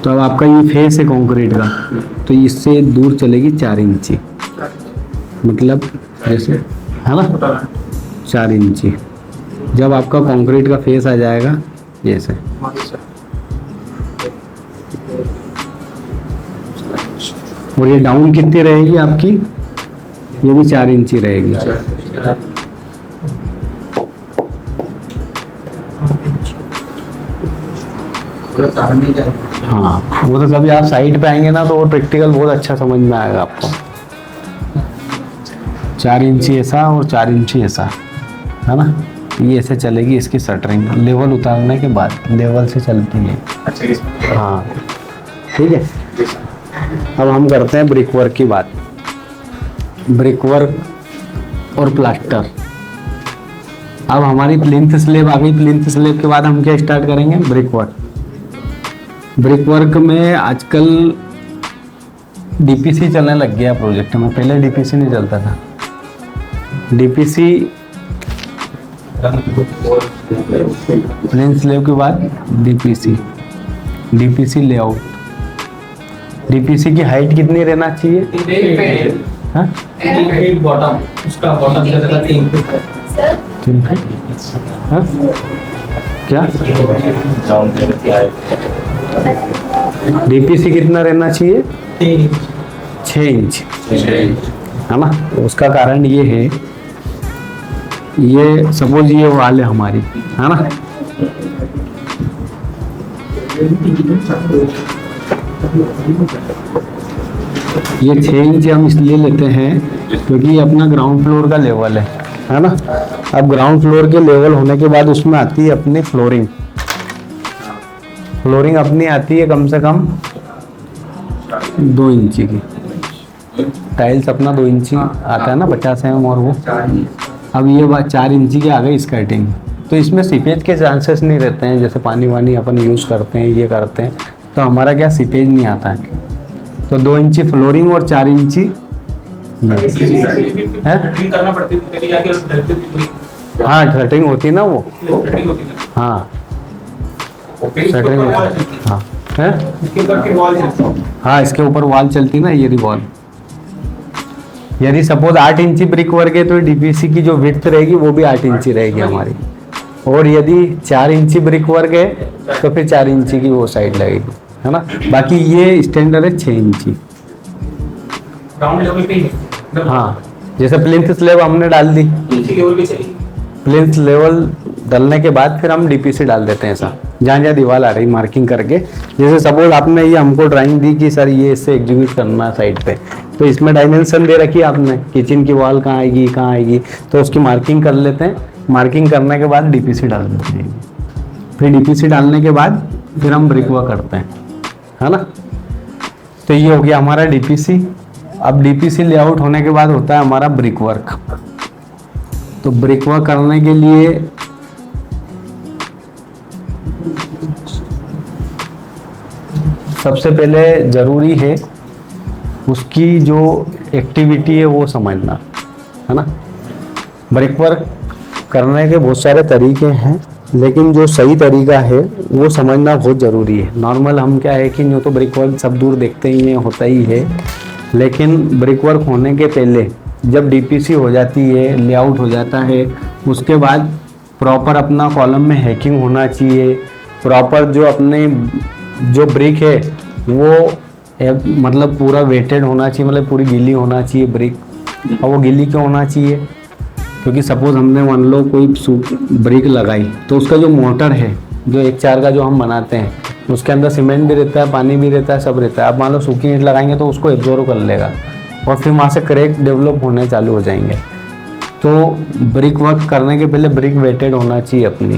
तो अब आपका ये फेस है कंक्रीट का, तो इससे दूर चलेगी 4 इंची, मतलब जैसे, है ना, 4 इंची। जब आपका कंक्रीट का फेस आ जाएगा जैसे, और ये डाउन कितनी रहेगी आपकी? ये भी 4 इंची रहेगी। हाँ, वो तो कभी आप साइड पे आएंगे ना तो वो प्रैक्टिकल बहुत अच्छा समझ में आएगा आपको। 4 इंची ऐसा और 4 इंची ऐसा, है ना। ये ऐसे चलेगी इसकी शटरिंग, लेवल उतारने के बाद लेवल से चलती है। अच्छा इसमें हाँ ठीक है। अब हम करते हैं ब्रिक वर्क की बात। ब्रिक वर्क और प्लास्टर। अब हमारी प्लिंथ स्लेब आ गई। प्लिंथ स्लेब के बाद हम क्या स्टार्ट करेंगे? Brick work. ब्रिक वर्क में आजकल डीपीसी चलने लग गया प्रोजेक्ट में, पहले डीपीसी नहीं चलता था। डीपीसी प्लेन स्लेब के बाद डीपीसी, डीपीसी लेआउट। डीपीसी की हाइट कितनी रहना चाहिए? हाँ? बॉटम, उसका बॉटम कितना 3 फीट? 3 फीट? हाँ? क्या डीपीसी कितना रहना चाहिए? 6 इंच, है ना? उसका कारण ये है, ये सपोज ये वाल है हमारी, है ना? ये 6 इंच हम इसलिए लेते हैं क्योंकि ये अपना ग्राउंड फ्लोर का लेवल है ना? अब ग्राउंड फ्लोर के लेवल होने के बाद उसमें आती है अपनी फ्लोरिंग। फ्लोरिंग अपनी आती है कम से कम 2 इंची की। टाइल्स अपना 2 इंची आता है ना, 50 mm, और वो अब ये बात 4 इंची की आ गई स्कर्टिंग। तो इसमें सीपेज के चांसेस नहीं रहते हैं, जैसे पानी वानी अपन यूज़ करते हैं, ये करते हैं, तो हमारा क्या सीपेज नहीं आता है। तो 2 इंची फ्लोरिंग और 4 इंची है। करना पड़ती है। हाँ शटरिंग होती है ना वो। हाँ शटरिंग होती है। हाँ है, इसके ऊपर की वॉल हाँ इसके ऊपर वॉल चलती ना, ये वॉल। यदि सपोज 8 इंची ब्रिक वर्क है तो डीपीसी की जो विड्थ रहेगी वो भी 8 इंची रहेगी हमारी। और यदि 4 इंची ब्रिक वर्क है तो फिर 4 इंची की वो साइड लगेगी, है ना? बाकी ये स्टैंडर्ड है 6 इंची। ग्राउंड लेवल पे ही है। हाँ जैसे प्लिंथ स्लेब हमने डाल दी, नीचे लेवल पे चली। प्लिंथ लेवल डालने के बाद फिर हम डीपीसी डाल देते हैं, ऐसा जहाँ जहाँ दीवार आ रही मार्किंग करके। जैसे सपोज आपने ये हमको ड्राइंग दी कि सर ये इससे एग्जीक्यूट करना है साइड पे, तो इसमें डायमेंशन दे रखी है आपने, किचन की वॉल कहाँ आएगी कहाँ आएगी, तो उसकी मार्किंग कर लेते हैं। मार्किंग करने के बाद डीपीसी डाल देते हैं। फिर डीपीसी डालने के बाद फिर हम ब्रिक वर्क करते हैं, है ना? तो ये हो गया हमारा डीपीसी। अब डीपीसी लेआउट होने के बाद होता है हमारा ब्रिक वर्क। तो ब्रिक वर्क करने के लिए सबसे पहले ज़रूरी है उसकी जो एक्टिविटी है वो समझना, है ना? ब्रिक वर्क करने के बहुत सारे तरीके हैं, लेकिन जो सही तरीका है वो समझना बहुत ज़रूरी है। नॉर्मल हम क्या है कि यूँ तो ब्रिक वर्क सब दूर देखते ही हैं, होता ही है, लेकिन ब्रिक वर्क होने के पहले जब डीपीसी हो जाती है, लेआउट हो जाता है, उसके बाद प्रॉपर अपना कॉलम में हैकिंग होना चाहिए। प्रॉपर जो अपने जो ब्रिक है वो मतलब पूरा वेटेड होना चाहिए, मतलब पूरी गीली होना चाहिए ब्रिक। और वो गीली क्यों होना चाहिए? क्योंकि सपोज हमने मान लो कोई ब्रिक लगाई तो उसका जो मोटर है, जो 1/4 का जो हम बनाते हैं, उसके अंदर सीमेंट भी रहता है, पानी भी रहता है, सब रहता है। आप मान लो सूखी ईंट लगाएंगे तो उसको एब्जॉर्ब कर लेगा और फिर वहाँ से क्रैक डेवलप होने चालू हो जाएंगे। तो ब्रिक वर्क करने के पहले ब्रिक वेटेड होना चाहिए अपनी,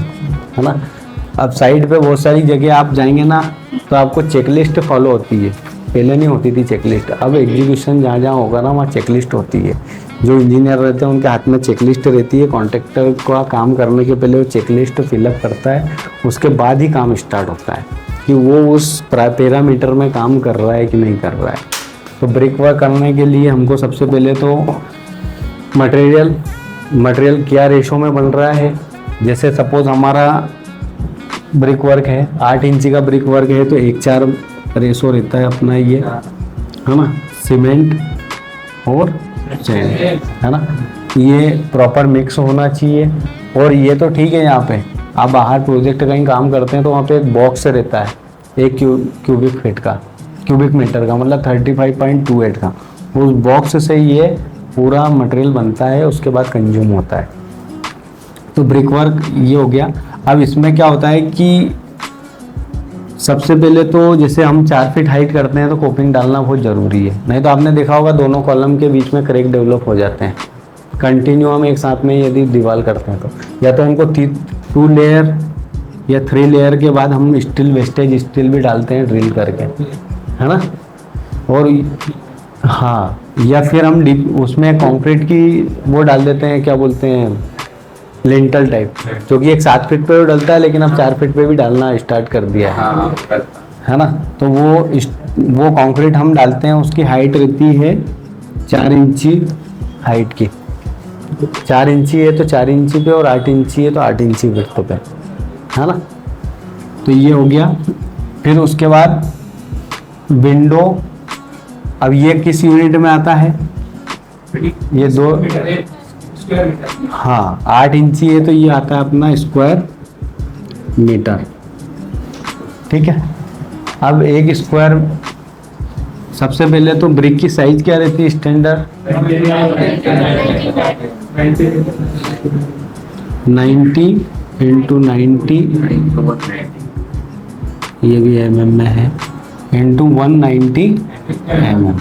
है ना? अब साइड पे बहुत सारी जगह आप जाएंगे ना तो आपको चेकलिस्ट फॉलो होती है, पहले नहीं होती थी चेकलिस्ट। अब एग्जीक्यूशन जहाँ जहाँ होगा ना वहाँ चेकलिस्ट होती है। जो इंजीनियर रहते हैं उनके हाथ में चेकलिस्ट रहती है। कॉन्ट्रैक्टर का काम करने के पहले वो चेकलिस्ट फिलअप करता है, उसके बाद ही काम स्टार्ट होता है कि वो उस पैरामीटर में काम कर रहा है कि नहीं कर रहा है। तो ब्रिक वर्क करने के लिए हमको सबसे पहले तो मटेरियल क्या रेशो में बन रहा है। जैसे सपोज हमारा ब्रिक वर्क है, 8 इंची का ब्रिक वर्क है, तो 1/4 रेशो रहता है अपना, ये है ना, सीमेंट और सैंड, है ना? ये प्रॉपर मिक्स होना चाहिए। और ये तो ठीक है, यहाँ पे आप बाहर प्रोजेक्ट कहीं काम करते हैं तो वहाँ पे एक बॉक्स रहता है 1 क्यूबिक फीट का, क्यूबिक मीटर का, मतलब 35.28 का। उस बॉक्स से ये पूरा मटेरियल बनता है, उसके बाद कंज्यूम होता है। तो ब्रिक वर्क ये हो गया। अब इसमें क्या होता है कि सबसे पहले तो जैसे हम 4 फीट हाइट करते हैं तो कोपिंग डालना बहुत ज़रूरी है, नहीं तो आपने देखा होगा दोनों कॉलम के बीच में क्रैक डेवलप हो जाते हैं, कंटिन्यू हम एक साथ में यदि दीवार करते हैं तो, या तो हमको 2 लेयर या 3 लेयर के बाद हम स्टील वेस्टेज स्टील भी डालते हैं ड्रिल करके, है ना। और हाँ, या फिर हम उसमें कंक्रीट की वो डाल देते हैं, क्या बोलते हैं, लिंटल टाइप, जो कि एक 7 फीट पे डलता है, लेकिन अब 4 फीट पे भी डालना स्टार्ट कर दिया है ना। तो वो कंक्रीट हम डालते हैं, उसकी हाइट रहती है 4 इंची हाइट की। 4 इंची है तो 4 इंची पे, और 8 इंची है तो 8 इंची विड्थ पे, है ना। तो ये हो गया। फिर उसके बाद विंडो, अब ये किस यूनिट में आता है, ये 2, हाँ 8 इंची है तो ये आता है अपना स्क्वायर मीटर, ठीक है। अब एक स्क्वायर, सबसे पहले तो ब्रिक की साइज क्या रहती है स्टैंडर्ड, 90 इंटू 90, ये भी mm में है, इंटू 190 mm,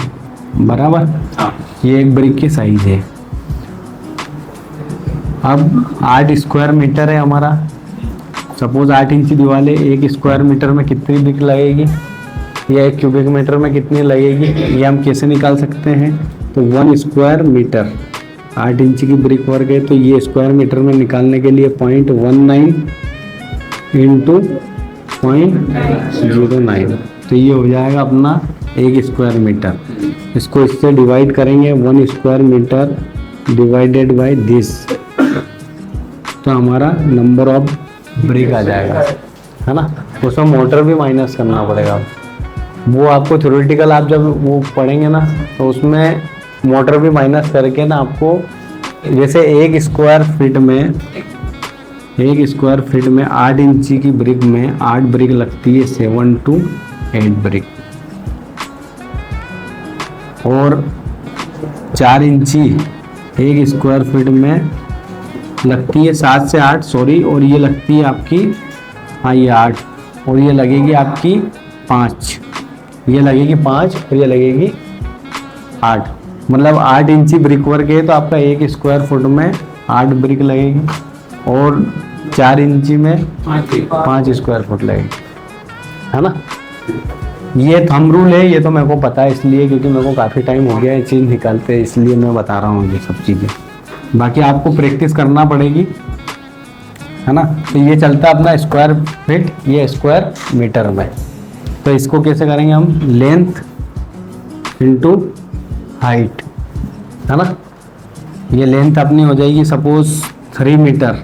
बराबर। ये एक ब्रिक की साइज है। अब 8 स्क्वायर मीटर है हमारा, सपोज 8 इंची दीवार है, 1 स्क्वायर मीटर में कितनी ब्रिक लगेगी, या 1 क्यूबिक मीटर में कितनी लगेगी, ये हम कैसे निकाल सकते हैं। तो 1 स्क्वायर मीटर 8 इंची की ब्रिक वर्क है, तो ये स्क्वायर मीटर में निकालने के लिए 0.19 इंटू 0.09, तो ये हो जाएगा अपना 1 स्क्वायर मीटर। इसको इससे डिवाइड करेंगे, 1 square metre divided by this, तो हमारा नंबर ऑफ ब्रिक आ जाएगा, है ना। उसमें मोटर भी माइनस करना पड़ेगा, वो आपको थ्योरेटिकल आप जब वो पढ़ेंगे ना, तो उसमें मोटर भी माइनस करके ना आपको, जैसे 1 स्क्वायर फीट में 8 इंची की ब्रिक में 8 ब्रिक लगती है, 7 to 8 ब्रिक, और 4 इंची 1 स्क्वायर फीट में लगती है 7 से 8, सॉरी, और ये लगती है आपकी, हाँ ये 8, और ये लगेगी आपकी 5, ये लगेगी 5 और ये लगेगी 8, मतलब 8 इंची ब्रिक वर्क है तो आपका 1 स्क्वायर फुट में 8 ब्रिक लगेगी, और 4 इंची में 5 स्क्वायर फुट लगेगी, है ना। ये थंब रूल है, ये तो मेरे को पता है इसलिए क्योंकि मेरे को काफ़ी टाइम हो गया है चीज़ निकालते, इसलिए मैं बता रहा हूँ ये सब चीज़ें। बाकी आपको प्रैक्टिस करना पड़ेगी, है ना। तो ये चलता है अपना स्क्वायर फीट, ये स्क्वायर मीटर में। तो इसको कैसे करेंगे हम, लेंथ इंटू हाइट, है ना। ये लेंथ अपनी हो जाएगी सपोज 3 मीटर,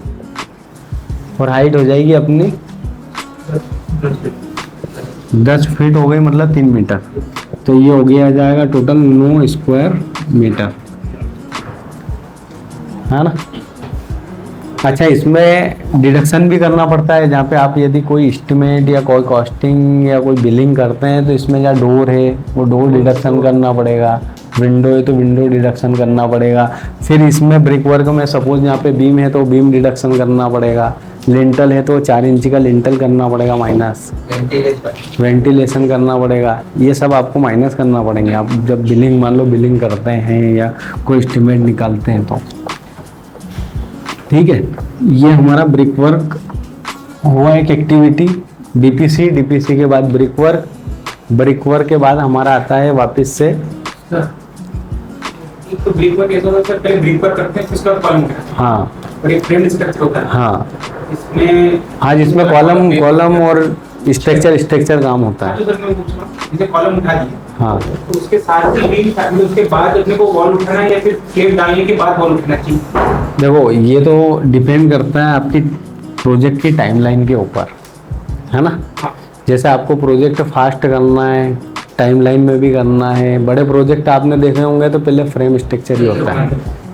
और हाइट हो जाएगी अपनी 10 फीट हो गई, मतलब 3 मीटर। तो ये हो गया, आ जाएगा टोटल 9 स्क्वायर मीटर, है ना। अच्छा, इसमें डिडक्शन भी करना पड़ता है, जहाँ पे आप यदि कोई एस्टिमेट या कोई कॉस्टिंग या कोई बिलिंग करते हैं तो इसमें जहाँ डोर है वो डोर डिडक्शन करना पड़ेगा, विंडो है तो विंडो डिडक्शन करना पड़ेगा। फिर इसमें ब्रिक वर्क में सपोज यहाँ पे बीम है तो बीम डिडक्शन करना पड़ेगा, लिंटल है तो 4 इंची का लिंटल करना पड़ेगा माइनस, वेंटिलेशन करना पड़ेगा, ये सब आपको माइनस करना पड़ेंगे आप जब बिलिंग, मान लो बिलिंग करते हैं या कोई एस्टिमेट निकालते हैं तो, ठीक है। ये हमारा ब्रिक वर्क हुआ एक एक्टिविटी, डीपीसी, डीपीसी के बाद ब्रिक वर्क, ब्रिक वर्क के बाद हमारा आता है वापस से तो ब्रिक वर्क ऐसा होता है, पहले ब्रिक वर्क करते हैं फिर उसके बाद कॉलम करते हैं, हाँ, और एक फ्रेम स्ट्रक्चर होता है, हाँ इसमें हाँ, जिसमें कॉलम और स्ट्रक्चर काम होता है। जो सर मैं पूछ रहा हूँ, जैसे कॉलम उठा दिए, हाँ, तो उसके साथ ही बीम, उसके बाद अपने को वॉल उठाना है या फिर फ्रेम डालने के बाद वॉल उठाना चाहिए। देखो ये तो डिपेंड करता है आपकी प्रोजेक्ट की टाइमलाइन के ऊपर, है ना। जैसे आपको प्रोजेक्ट फास्ट करना है, टाइमलाइन में भी करना है, बड़े प्रोजेक्ट आपने देखे होंगे तो पहले फ्रेम स्ट्रक्चर ही होता है,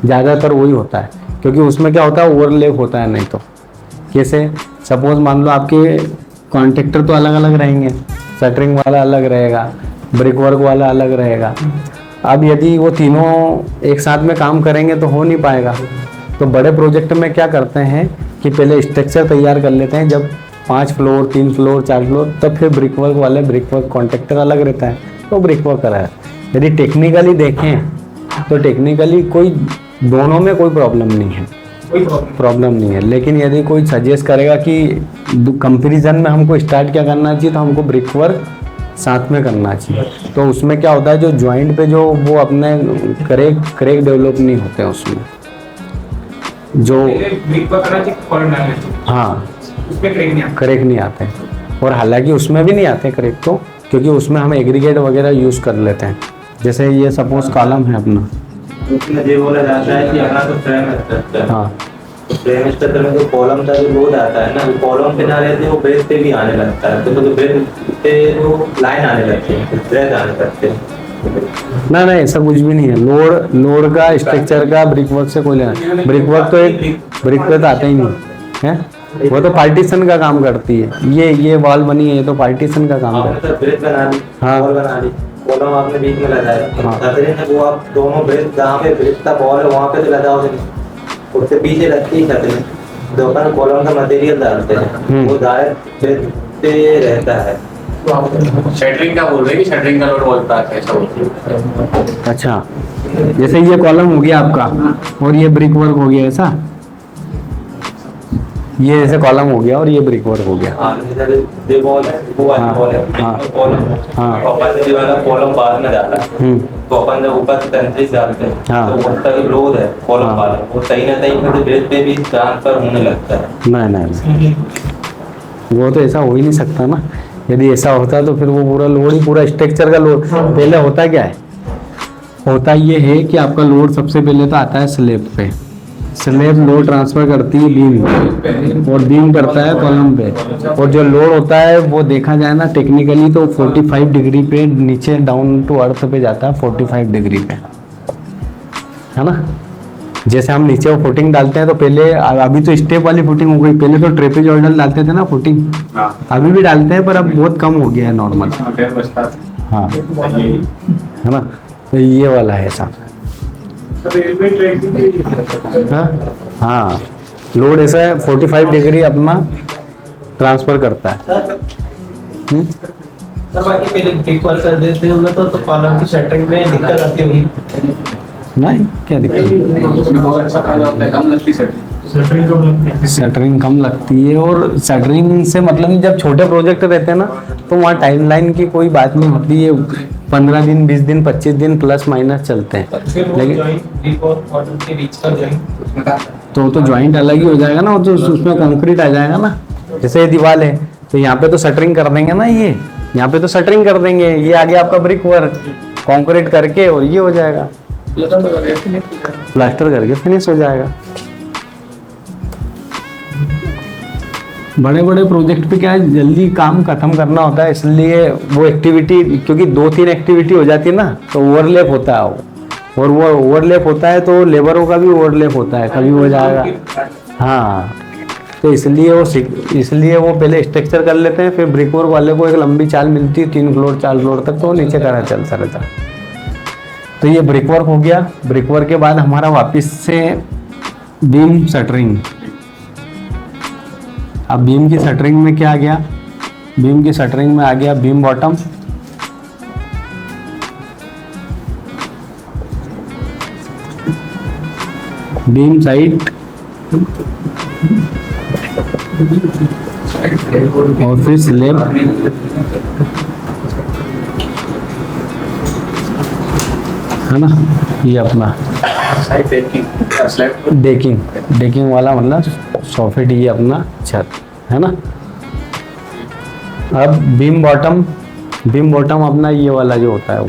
ज़्यादातर वही होता है, क्योंकि उसमें क्या होता है, ओवरलैप होता है। नहीं तो कैसे, सपोज मान लो आपके कॉन्ट्रैक्टर तो अलग अलग रहेंगे, शटरिंग वाला अलग रहेगा, ब्रिक वर्क वाला अलग रहेगा। अब यदि वो तीनों एक साथ में काम करेंगे तो हो नहीं पाएगा। तो बड़े प्रोजेक्ट में क्या करते हैं कि पहले स्ट्रक्चर तैयार कर लेते हैं, जब 5 फ्लोर, 3 फ्लोर, 4 फ्लोर, तब फिर ब्रिक वर्क वाले, ब्रिक वर्क कॉन्ट्रैक्टर अलग रहता है तो ब्रिक वर्क करा है। यदि टेक्निकली देखें तो टेक्निकली कोई दोनों में कोई प्रॉब्लम नहीं है, कोई प्रॉब्लम प्रॉब्लम नहीं है। लेकिन यदि कोई सजेस्ट करेगा कि कंपैरिजन में हमको स्टार्ट क्या करना चाहिए, तो हमको ब्रिक वर्क साथ में करना चाहिए। तो उसमें क्या होता है, जो जॉइंट पे जो वो अपने क्रेक डेवलप नहीं होते हैं उसमें जो, ब्रिक वर्क करना चाहिए, कॉलम डालना चाहिए, हाँ उसमें क्रेक नहीं आता। क्रेक नहीं आते हैं। और हालांकि उसमें भी नहीं आते क्रेक तो, क्योंकि उसमें हम एग्रीगेट वगैरह यूज़ कर लेते हैं। जैसे ये सपोज कॉलम है अपना, उसमें ये बोला जाता है कि हमारा तो फ्रेम स्ट्रक्चर है, हाँ तो फ्रेम स्ट्रक्चर में जो कॉलम का जो लोड आता है ना, वो कॉलम पे ना रहते वो ब्रेस पे भी आने लगता है। तो ब्रेस पे वो लाइन आने लगती है, ब्रेस आने लगते हैं। ना ना ऐसा कुछ भी नहीं है। लोड का स्ट्रक्चर का ब्रिक वर्क से कोई लेना, ब्रिक वर्क तो एक ब्रिक पे तो आता ही नहीं है, वो तो पार्टीशन का काम करती है। ये वॉल बनी है, ये तो पार्टीशन का काम आपने करती तो ब्रेस बना ली, हाँ। बॉल बना ली, कॉलम आपने बीच में लगाया, हाँ। खतरे में वो आप दोनों ब्रेस जहाँ पे ब्रेस का बॉल है वहाँ पे तो लगाओगे नहीं, उससे पीछे लगती है खतरे। तो अपन कॉलम का मटेरियल डालते हैं, वो डायरेक्ट ब्रेस पे रहता है। शटरिंग का बोल रहे हैं कि शटरिंग का लोड बोलता है, ऐसा बोलते हैं। है। अच्छा, जैसे ये कॉलम हो गया आपका और ये ब्रिक वर्क हो गया ऐसा, ये जैसे कॉलम हो गया और ये ब्रिक वर्क हो गया। हाँ, जैसे ये बॉल है, वो वाली हाँ, बॉल है, हाँ, कॉलम, हाँ। अपन ने ये वाला कॉलम बाद में डाला, तो अपन जब ऊपर से तंत्रिस डालते हैं, हाँ। तो उसका जो लोड है कॉलम हाँ। वाला, वो सही ना सही मतलब ब्रेस पे भी ट्रांसफर होने लगता है। नहीं नहीं, वो तो ऐसा हो ही नहीं सकता ना। यदि ऐसा होता तो फिर वो पूरा लोड ही, पूरा स्ट्रक्चर का लोड पहले होता क्या है, होता ये है कि आपका लोड सबसे पहले तो आता है स्लैब पे, स्लैब लोड ट्रांसफर करती है बीम पे और बीम करता है कॉलम पे। और जो लोड होता है वो देखा जाए ना टेक्निकली तो 45 डिग्री पे नीचे डाउन टू अर्थ पे जाता है, 45 डिग्री पे, है ना। जैसे हम नीचे वो फुटिंग डालते हैं तो पहले, अभी तो स्टेप वाली फुटिंग हो गई, पहले तो ट्रेपेजॉइडल डालते थे ना फुटिंग, हाँ, अभी भी डालते हैं पर अब बहुत कम हो गया है नॉर्मल, फिर बचता है। हाँ ये है ना। तो ये वाला है ऐसा, रेलवे ट्रैक भी हाँ हाँ, लोड ऐसा है 45 डिग्री अपना ट्रांसफर करता है। हम्म? सर बाकी पहले ब्रिक वर्क कर देते होंगे तो कॉलम की शटरिंग में दिक्कत आती होगी। नहीं, क्या दिक्कत है? उसमें बहुत अच्छा फायदा होता है, कम लगती शटरिंग। शटरिंग कम लगती है। शटरिंग कम लगती है, और शटरिंग से मतलब जब छोटे प्रोजेक्ट रहते हैं ना तो वहाँ टाइमलाइन की कोई बात नहीं होती है। 15 दिन 20 दिन 25 दिन प्लस माइनस चलते हैं, फिर वो लेकिन जॉइंट ब्रिक और कॉलम के बीच का जॉइंट तो ज्वाइंट अलग ही हो जाएगा ना, वो तो उसमें कंक्रीट आ जाएगा ना। जैसे ये दीवार है तो यहाँ पे तो शटरिंग कर देंगे ना, ये यहाँ पे तो शटरिंग कर देंगे, ये आगे आपका ब्रिक वर्क कंक्रीट करके और ये हो जाएगा, प्लास्टर करके फिनिश हो जाएगा। बड़े बड़े प्रोजेक्ट पे क्या है, जल्दी काम खत्म करना होता है, इसलिए वो एक्टिविटी, क्योंकि 2-3 एक्टिविटी हो जाती है ना तो ओवरलैप होता है वो, और वो ओवरलैप होता है तो लेबरों का भी ओवरलैप होता है, कभी हो जाएगा। हाँ, तो इसलिए वो पहले स्ट्रक्चर कर लेते हैं, फिर ब्रिक वर्क वाले को एक लंबी चाल मिलती है 3 फ्लोर 4 फ्लोर तक, तो वो नीचे करा चलता रहता है। तो ये ब्रिक वर्क हो गया। ब्रिक वर्क के बाद हमारा वापस से बीम शटरिंग। अब बीम की शटरिंग में क्या आ गया, बीम की शटरिंग में आ गया बीम बॉटम, बीम साइड और फिर स्लैब, है ना। ये अपना डेकिंग वाला मतलब सॉफिट, ये अपना छत है ना। अब बीम बॉटम अपना ये वाला जो होता है वो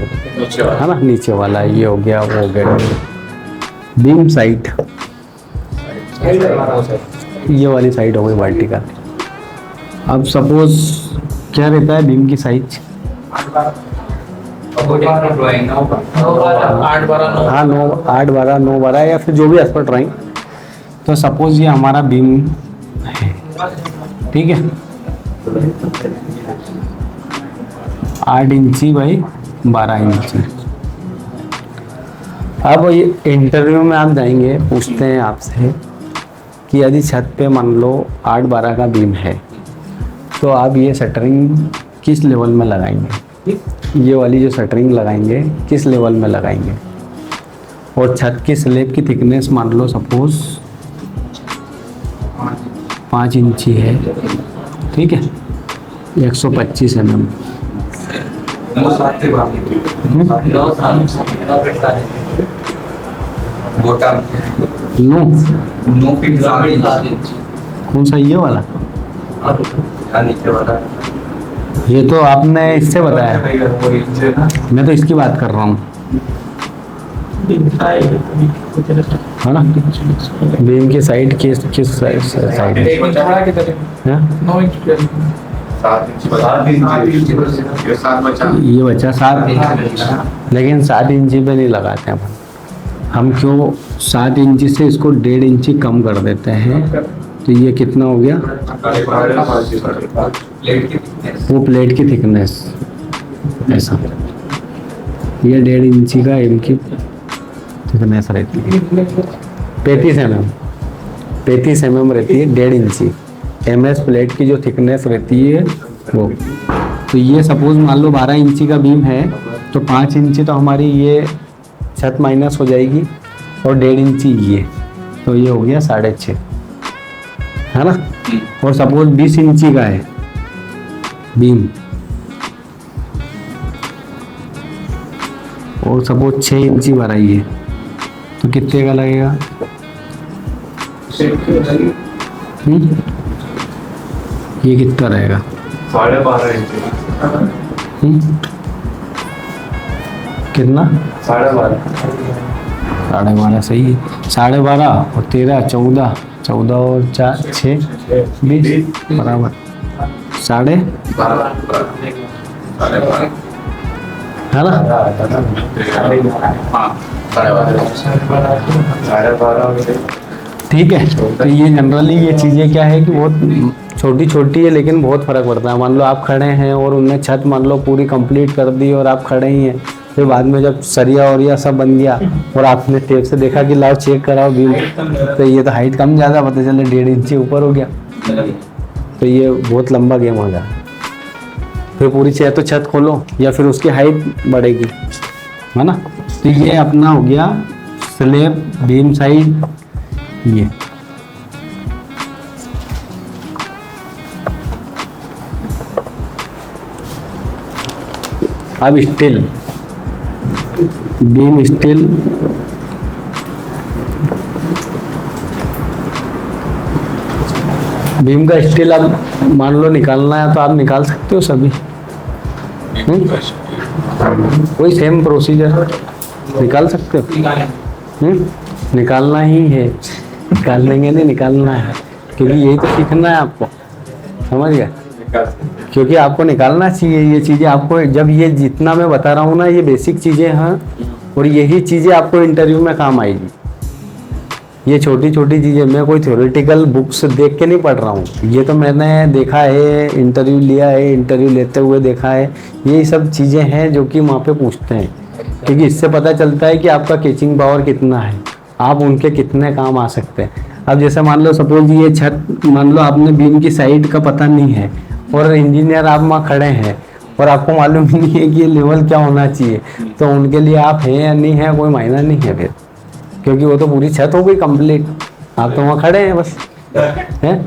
है ना, नीचे वाला ये हो गया, वो हो गया। बीम साइड ये वाली साइड हो गई वर्टिकल। अब सपोज क्या रहता है बीम की साइज, हाँ 9/12 या फिर जो भी एज पर ड्राइंग। तो सपोज ये हमारा बीम है, ठीक है, 8 इंची बाई 12 इंची। अब ये इंटरव्यू में आप जाएंगे, पूछते हैं आपसे कि यदि छत पे मान लो 8/12 का बीम है तो आप ये शटरिंग किस लेवल में लगाएंगे, ये वाली जो शटरिंग लगाएंगे किस लेवल में लगाएंगे। और छत की स्लैब की थिकनेस मान लो सपोज 5 इंची है, ठीक है, 125 mm। नो कौन सा ये वाला? ये तो आपने इससे बताया, मैं तो इसकी बात कर रहा हूँ, है ना? बीम की साइड किस साइड है? ये बचा 7, लेकिन 7 इंची पे नहीं लगाते हैं हम क्यों? 7 इंची से इसको 1.5 इंची कम कर देते हैं, तो ये कितना हो गया? वो प्लेट की थिकनेस ऐसा, ये 1.5 इंची का एम की थिकनेस रहती है, 35 mm रहती है 1.5 इंची। MS प्लेट की जो थिकनेस रहती है वो, तो ये सपोज मान लो 12 इंची का बीम है, तो 5 इंची तो हमारी ये छत माइनस हो जाएगी और 1.5 इंची ये, तो ये हो गया 6.5, है ना? और सपोज 20 इंची का है बीम और सपोज 6 इंची भराई है, तो कितने का लगेगा? ये कितना रहेगा? 12.5 इंची। कितना? 12.5। 12.5 सही है। 12.5 और 13 14 14 और 4 6 20 बराबर 12.5, है ना? ठीक है। तो ये जनरली ये चीज़ें क्या है कि बहुत छोटी छोटी है, लेकिन बहुत फ़र्क पड़ता है। मान लो आप खड़े हैं और उनने छत मान लो पूरी कंप्लीट कर दी और आप खड़े ही हैं, फिर बाद में जब सरिया और यह सब बन गया और आपने टेप से देखा कि लाओ चेक कराओ बीम, तो ये तो हाइट कम ज़्यादा पता चले 1.5 इंची ऊपर हो गया, तो ये बहुत लंबा गेम हो जाए। फिर पूरी तो छत खोलो या फिर उसकी हाइट बढ़ेगी, है ना? तो ये अपना हो गया स्लैब बीम साइड। ये अब स्टील बीम स्टील बीम का स्टील अब मान लो निकालना है तो आप निकाल सकते हो सभी, वही सेम प्रोसीजर निकाल सकते हो। निकालना ही है, निकाल लेंगे नहीं, निकालना है, क्योंकि यही तो सीखना है आपको, समझ गए? क्योंकि आपको निकालना चाहिए ये चीज़ें। आपको जब ये जितना मैं बता रहा हूँ ना, ये बेसिक चीज़ें हैं और यही चीज़ें आपको इंटरव्यू में काम आएगी। ये छोटी छोटी चीज़ें मैं कोई थ्योरेटिकल बुक्स देख के नहीं पढ़ रहा हूँ, ये तो मैंने देखा है, इंटरव्यू लिया है, इंटरव्यू लेते हुए देखा है। यही सब चीज़ें हैं जो कि वहाँ पे पूछते हैं, क्योंकि इससे पता चलता है कि आपका कैचिंग पावर कितना है, आप उनके कितने काम आ सकते हैं। अब जैसे मान लो सपोज ये छत, मान लो आपने बीम की साइड का पता नहीं है और इंजीनियर आप वहाँ खड़े हैं और आपको मालूम ही नहीं है कि ये लेवल क्या होना चाहिए, तो उनके लिए आप हैं या नहीं है कोई मायना नहीं है फिर, क्योंकि वो तो पूरी छत हो गई कंप्लीट, आप तो वहाँ खड़े हैं बस, हैं?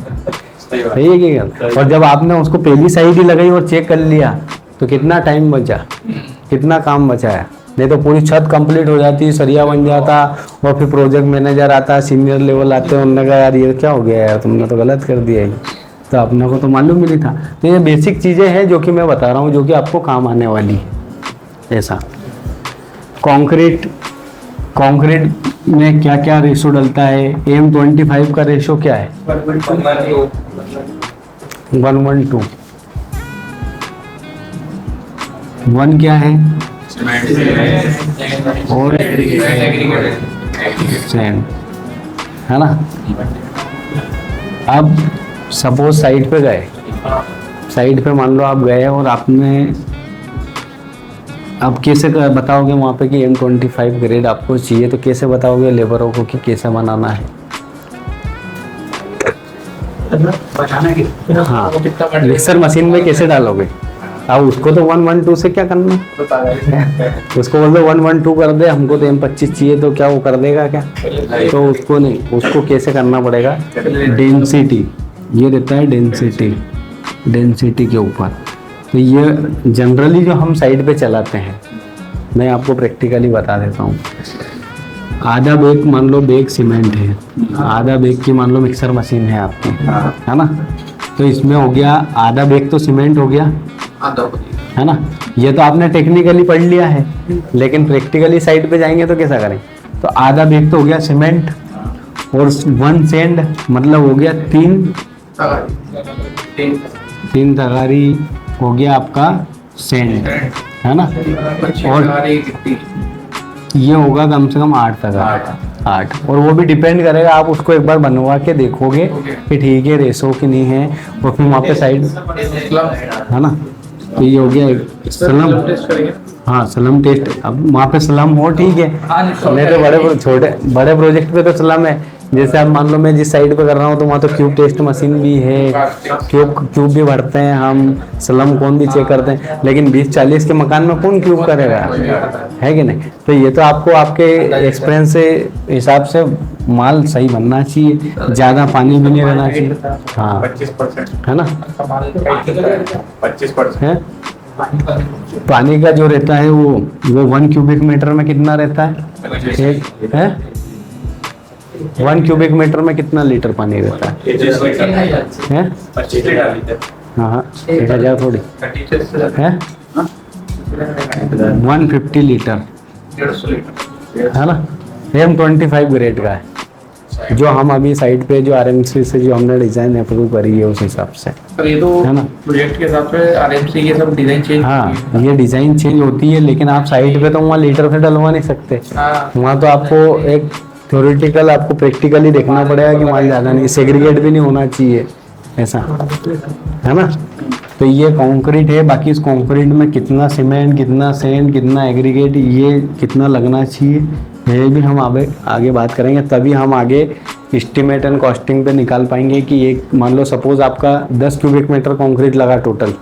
सही है कि गलत? और जब आपने उसको पहली साइड ही लगाई और चेक कर लिया तो कितना टाइम बचा, कितना काम बचाया? नहीं तो पूरी छत कंप्लीट हो जाती, सरिया बन जाता और फिर प्रोजेक्ट मैनेजर आता, सीनियर लेवल आते, उन्होंने कहा यार ये क्या हो गया यार, तुमने तो गलत कर दिया है, तो अपने को तो मालूम ही नहीं था। तो ये बेसिक चीज़ें हैं जो कि मैं बता रहा हूँ, जो कि आपको काम आने वाली है। ऐसा कंक्रीट में क्या क्या रेशो डलता है? M25 का रेशो क्या है? 1:1:2। 1 क्या है? और सैंड, है ना? अब सपोज साइड पे गए, साइड पे मान लो आप गए और आपने, आप कैसे बताओगे वहाँ पे कि M25 ग्रेड आपको चाहिए, तो कैसे बताओगे लेबरों को कि कैसे बनाना है? हाँ, मिक्सर मशीन में कैसे डालोगे? अब उसको तो 112 से क्या करना उसको बोल दो 112 कर दे, हमको तो M25 चाहिए, तो क्या वो कर देगा क्या? तो उसको नहीं, उसको कैसे करना पड़ेगा? डेंसिटी, ये रहता है डेंसिटी के ऊपर। तो ये जनरली जो हम साइड पे चलाते हैं, मैं आपको प्रैक्टिकली बता देता हूँ। आधा बैग मान लो बैग सीमेंट है, आधा बैग की मान लो मिक्सर मशीन है आपकी, है ना? तो इसमें हो गया आधा बैग तो सीमेंट हो गया, है ना? ये तो आपने टेक्निकली पढ़ लिया है, लेकिन प्रैक्टिकली साइड पे जाएंगे तो कैसा करें? तो आधा बैग तो हो गया सीमेंट और 1 सेंड मतलब हो गया 3 तगारी हो गया आपका सेंड, है ना? और ये होगा कम से कम 8 तगारी, 8। और वो भी डिपेंड करेगा, आप उसको एक बार बनवा के देखोगे कि ठीक है रेसो कि नहीं है, और फिर वहाँ पे साइड, है ना? तो ये हो गया स्लम। हाँ स्लम टेस्ट, अब वहाँ पे स्लम हो ठीक है, नहीं तो बड़े प्रोजेक्ट पे तो स्लम है। जैसे आप मान लो मैं जिस साइड पे कर रहा हूँ तो वहाँ तो क्यूब टेस्ट मशीन भी है, क्यूब भी भरते हैं हम, स्लम कौन भी चेक करते हैं, लेकिन 20-40 के मकान में कौन क्यूब करेगा, है कि नहीं? तो ये तो आपको आपके एक्सपीरियंस से हिसाब से माल सही बनना चाहिए, ज़्यादा पानी भी नहीं रहना चाहिए। हाँ 25% है ना? 25% है पानी का जो रहता है वो 1 क्यूबिक मीटर में कितना रहता है? एक है 1 क्यूबिक मीटर में कितना लीटर पानी रहता है? 25 लीटर। हाँ 1000 थोड़ी है, 150 लीटर, 150 लीटर है ना? M25 ग्रेड का है, जो हम अभी साइड पे जो RMC से जो हमने डिजाइन अप्रूव करी है उस हिसाब से, पर ये तो है ना? प्रोजेक्ट के हिसाब से आरएमसी ये सब डिजाइन चेंज। हाँ ये डिजाइन चेंज होती है, लेकिन आप साइड पे तो वहाँ लीटर से डलवा नहीं सकते। वहाँ तो आपको एक थ्योरेटिकल, आपको प्रैक्टिकली देखना पड़ेगा कि माल ज़्यादा नहीं, सेग्रीगेट भी नहीं होना चाहिए, ऐसा, है ना? तो ये कंक्रीट है, बाकी इस कंक्रीट में कितना सीमेंट, कितना सैंड, कितना एग्रीगेट, ये कितना लगना चाहिए, ये भी हम आगे बात करेंगे, तभी हम आगे एस्टिमेट एंड कॉस्टिंग पे निकाल पाएंगे कि एक मान लो सपोज आपका 10 क्यूबिक मीटर कंक्रीट लगा टोटल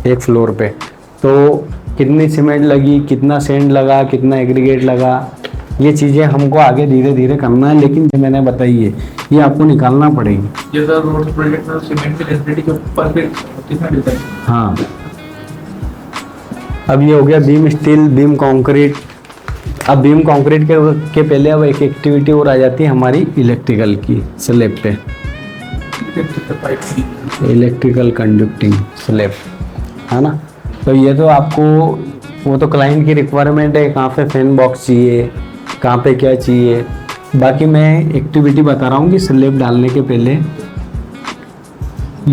एक फ्लोर पे, तो कितनी सीमेंट लगी, कितना सैंड लगा, कितना एग्रीगेट लगा, ये चीज़ें हमको आगे धीरे धीरे करना है, लेकिन जो मैंने बताई है ये आपको निकालना पड़ेगी। जैसा रोड प्रोजेक्ट में सीमेंट की डेंसिटी के ऊपर फिर कितना डिजाइन। हाँ अब ये हो गया बीम स्टील, बीम कंक्रीट। अब बीम कंक्रीट के पहले अब एक एक्टिविटी और आ जाती है हमारी इलेक्ट्रिकल की, स्लैब पे इलेक्ट्रिकल कंडक्टिंग स्लैब, है ना? तो ये तो आपको वो तो क्लाइंट की रिक्वायरमेंट है, कहाँ पे फैन बॉक्स चाहिए, कहाँ पे क्या चाहिए। बाकी मैं एक्टिविटी बता रहा हूँ कि स्लैब डालने के पहले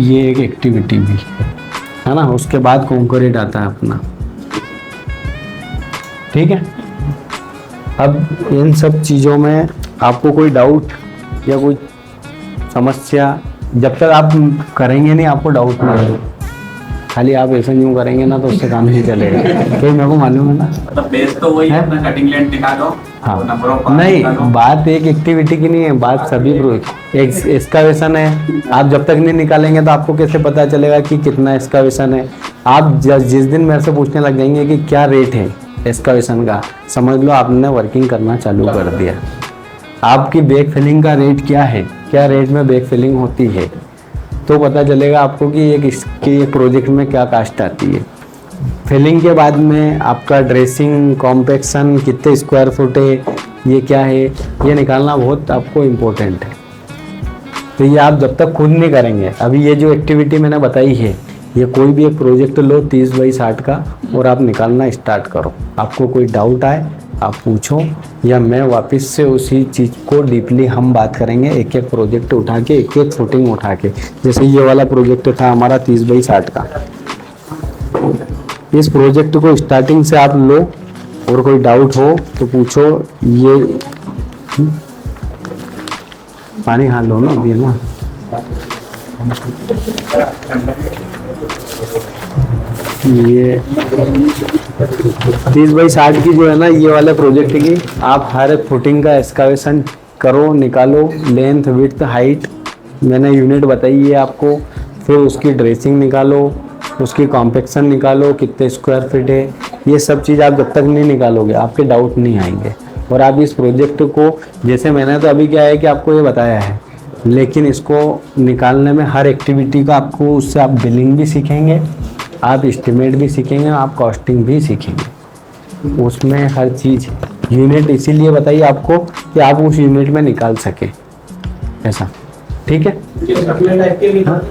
ये एक एक्टिविटी भी है ना, उसके बाद कंक्रीट आता है अपना, ठीक है? अब इन सब चीज़ों में आपको कोई डाउट या कोई समस्या, जब तक आप करेंगे नहीं आपको डाउट नहीं होगा, खाली आप ऐसा न्यू करेंगे ना तो उससे काम नहीं चलेगा, क्योंकि मेरे को मालूम है ना। मतलब बेस तो वही है, अपना कटिंग लेंथ निकालो। हाँ नंबर ऑफ नहीं, बात एक एक्टिविटी की नहीं है, बात सभी एक एक्सकावेशन है। आप जब तक नहीं निकालेंगे तो आपको कैसे पता चलेगा कि कितना एक्सकावेशन है? आप जिस दिन मेरे से पूछने लग जाएंगे कि क्या रेट है एक्सकावेशन का, समझ लो आपने वर्किंग करना चालू कर दिया। आपकी बैक फिलिंग का रेट क्या है, क्या रेट में बैक फिलिंग होती है, तो पता चलेगा आपको कि एक प्रोजेक्ट में क्या कास्ट आती है। फिलिंग के बाद में आपका ड्रेसिंग, कॉम्पैक्शन, कितने स्क्वायर फुट है, ये क्या है, ये निकालना बहुत आपको इम्पोर्टेंट है। तो ये आप जब तक खुद नहीं करेंगे, अभी ये जो एक्टिविटी मैंने बताई है, ये कोई भी एक प्रोजेक्ट लो 30x60 का और आप निकालना स्टार्ट करो। आपको कोई डाउट आए आप पूछो, या मैं वापस से उसी चीज़ को डीपली हम बात करेंगे, एक एक प्रोजेक्ट उठा के, एक एक फुटिंग उठा के। जैसे ये वाला प्रोजेक्ट था हमारा 30x60 का, इस प्रोजेक्ट को स्टार्टिंग से आप लो और कोई डाउट हो तो पूछो। ये पानी हाथ लो ना अभी, है ना? ये 30x60 की जो है ना, ये वाले प्रोजेक्ट की आप हर एक फुटिंग का एक्सकावेशन करो, निकालो, लेंथ, विड्थ, हाइट मैंने यूनिट बताई है आपको, फिर उसकी ड्रेसिंग निकालो, उसकी कॉम्पेक्शन निकालो, कितने स्क्वायर फीट है, ये सब चीज़ आप जब तक नहीं निकालोगे आपके डाउट नहीं आएंगे। और आप इस प्रोजेक्ट को, जैसे मैंने तो अभी क्या है कि आपको ये बताया है, लेकिन इसको निकालने में हर एक्टिविटी का आपको, उससे आप बिलिंग भी सीखेंगे, आप एस्टिमेट भी सीखेंगे, आप कॉस्टिंग भी सीखेंगे। उसमें हर चीज़ यूनिट इसीलिए बताइए आपको कि आप उस यूनिट में निकाल सके ऐसा। ठीक है, अपने टाइप के भी था।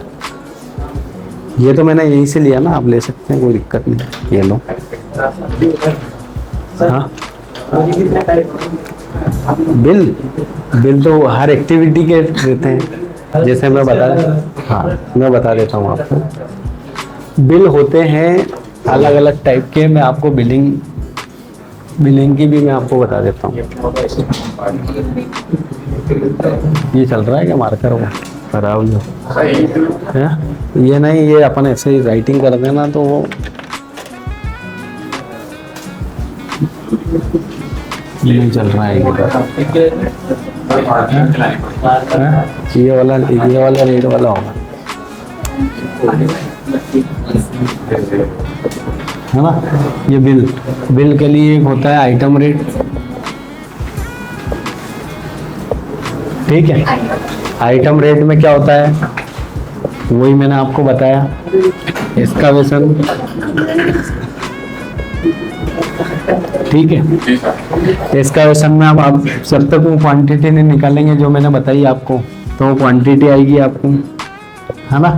ये तो मैंने यहीं से लिया ना, आप ले सकते हैं, कोई दिक्कत नहीं। ये लो। हाँ, बिल तो हर एक्टिविटी के देते हैं, जैसे मैं बता देता हूँ आपको। बिल होते हैं अलग अलग टाइप के, मैं आपको बिलिंग की भी मैं आपको बता देता हूँ। ये चल रहा है क्या मार्कर वो खराब जो है? ये नहीं, ये अपन ऐसे ही राइटिंग करते हैं ना, तो वो नहीं चल रहा है। ये वाला रेड वाला होगा, है ना। ये बिल के लिए एक होता है आइटम रेट, ठीक है। आइटम रेट में क्या होता है, वही मैंने आपको बताया, एक्सकावेशन, ठीक है। एक्सकावेशन में आप जब तक वो क्वांटिटी नहीं निकालेंगे जो मैंने बताई आपको, तो वो क्वांटिटी आएगी आपको, है ना।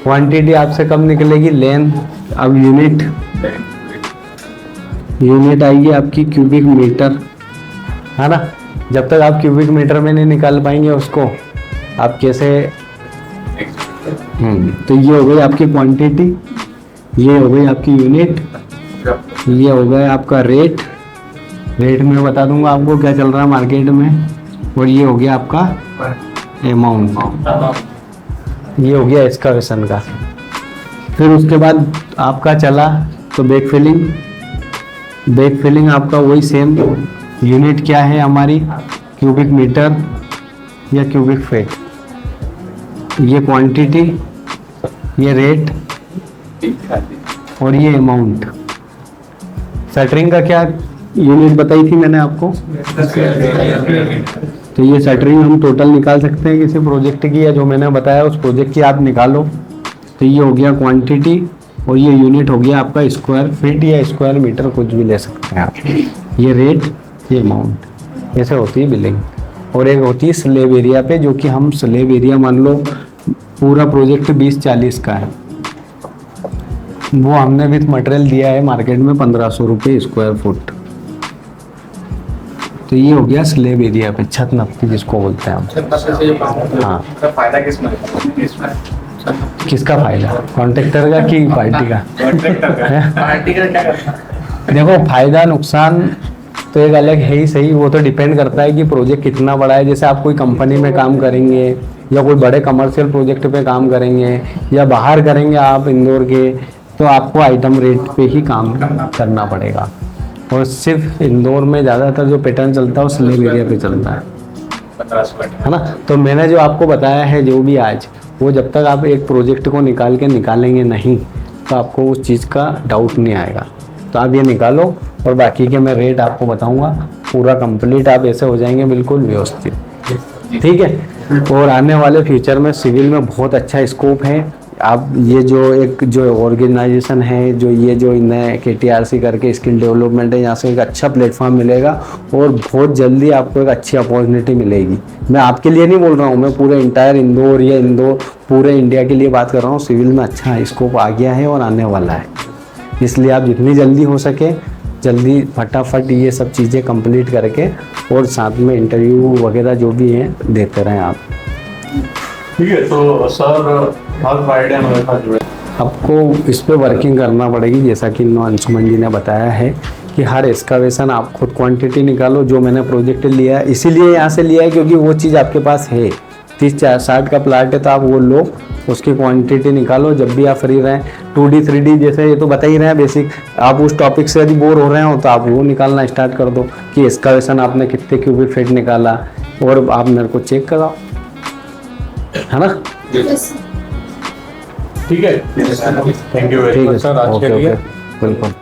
क्वांटिटी आपसे कब निकलेगी, लेन। अब यूनिट आएगी आपकी क्यूबिक मीटर, है ना। जब तक आप क्यूबिक मीटर में नहीं निकाल पाएंगे उसको, आप कैसे, तो ये हो गई आपकी क्वांटिटी, ये हो गई आपकी यूनिट, ये हो गया आपका रेट में बता दूंगा आपको क्या चल रहा है मार्केट में, और ये हो गया आपका अमाउंट, ये हो गया एक्सकावेशन का। फिर उसके बाद आपका चला तो बैक फिलिंग आपका वही सेम, यूनिट क्या है हमारी, क्यूबिक मीटर या क्यूबिक फीट, ये क्वांटिटी, ये रेट और ये अमाउंट। शटरिंग का क्या यूनिट बताई थी मैंने आपको, तो ये शटरिंग हम टोटल निकाल सकते हैं किसी प्रोजेक्ट की, या जो मैंने बताया उस प्रोजेक्ट की आप निकालो। तो ये हो गया क्वांटिटी, और ये यूनिट हो गया आपका स्क्वायर फीट या स्क्वायर मीटर, कुछ भी ले सकते हैं आप। ये रेट, ये अमाउंट, ऐसे होती है बिलिंग। और एक होती है स्लेब एरिया पे, जो कि हम स्लेब एरिया मान लो पूरा प्रोजेक्ट 20-40 का है, वो हमने विथ मटेरियल दिया है मार्केट में 1500 रुपये स्क्वायर फुट। तो ये हो गया स्लेब एरिया पे, छत नफ्ती जिसको बोलते हैं हम। हाँ, फायदा किसमें, किसका फायदा, कॉन्ट्रैक्टर का कि पार्टी का? पार्टी का क्या करता है? देखो, फायदा नुकसान तो एक अलग है ही सही, वो तो डिपेंड करता है कि प्रोजेक्ट कितना बड़ा है। जैसे आप कोई कंपनी में काम करेंगे या कोई बड़े कमर्शियल प्रोजेक्ट पे काम करेंगे या बाहर करेंगे आप इंदौर के, तो आपको आइटम रेट पे ही काम करना पड़ेगा। और सिर्फ इंदौर में ज़्यादातर जो पैटर्न चलता है वो स्लेब एरिया पे चलता है ना। तो मैंने जो आपको बताया है जो भी आज, वो जब तक आप एक प्रोजेक्ट को निकालेंगे नहीं, तो आपको उस चीज़ का डाउट नहीं आएगा। तो आप ये निकालो, और बाकी के मैं रेट आपको बताऊंगा, पूरा कंप्लीट आप ऐसे हो जाएंगे बिल्कुल व्यवस्थित, ठीक है। और आने वाले फ्यूचर में सिविल में बहुत अच्छा स्कोप है। आप ये जो ऑर्गेनाइजेशन है, जो नए KTRC करके स्किल डेवलपमेंट है, यहाँ से एक अच्छा प्लेटफॉर्म मिलेगा, और बहुत जल्दी आपको एक अच्छी अपॉर्चुनिटी मिलेगी। मैं आपके लिए नहीं बोल रहा हूँ, मैं पूरे इंटायर इंदौर पूरे इंडिया के लिए बात कर रहा हूँ। सिविल में अच्छा स्कोप आ गया है और आने वाला है, इसलिए आप जितनी जल्दी हो सके जल्दी फटाफट ये सब चीज़ें कंप्लीट करके, और साथ में इंटरव्यू वगैरह जो भी हैं देते रहें आप। ठीक है, तो सर हर फ्राइडे हमारे साथ जुड़े। आपको इस पे वर्किंग करना पड़ेगी, जैसा कि अंशुमन जी ने बताया है कि हर एक्सकावेशन आप खुद क्वांटिटी निकालो। जो मैंने प्रोजेक्ट लिया है, इसीलिए यहाँ से लिया है क्योंकि वो चीज़ आपके पास है। 30-60 का प्लाट है तो आप वो लो, उसकी क्वांटिटी निकालो जब भी आप फ्री रहें। 2D 3D जैसे ये तो बता ही रहे हैं बेसिक, आप उस टॉपिक से यदि बोर हो रहे हो तो आप वो निकालना स्टार्ट कर दो कि एक्सकावेशन आपने कितने क्यूबिक फीट निकाला, और आप मेरे को चेक कराओ, है ना। ठीक है, थैंक यू वेरी ठीक है मच सर आज के ओके लिए। Okay welcome.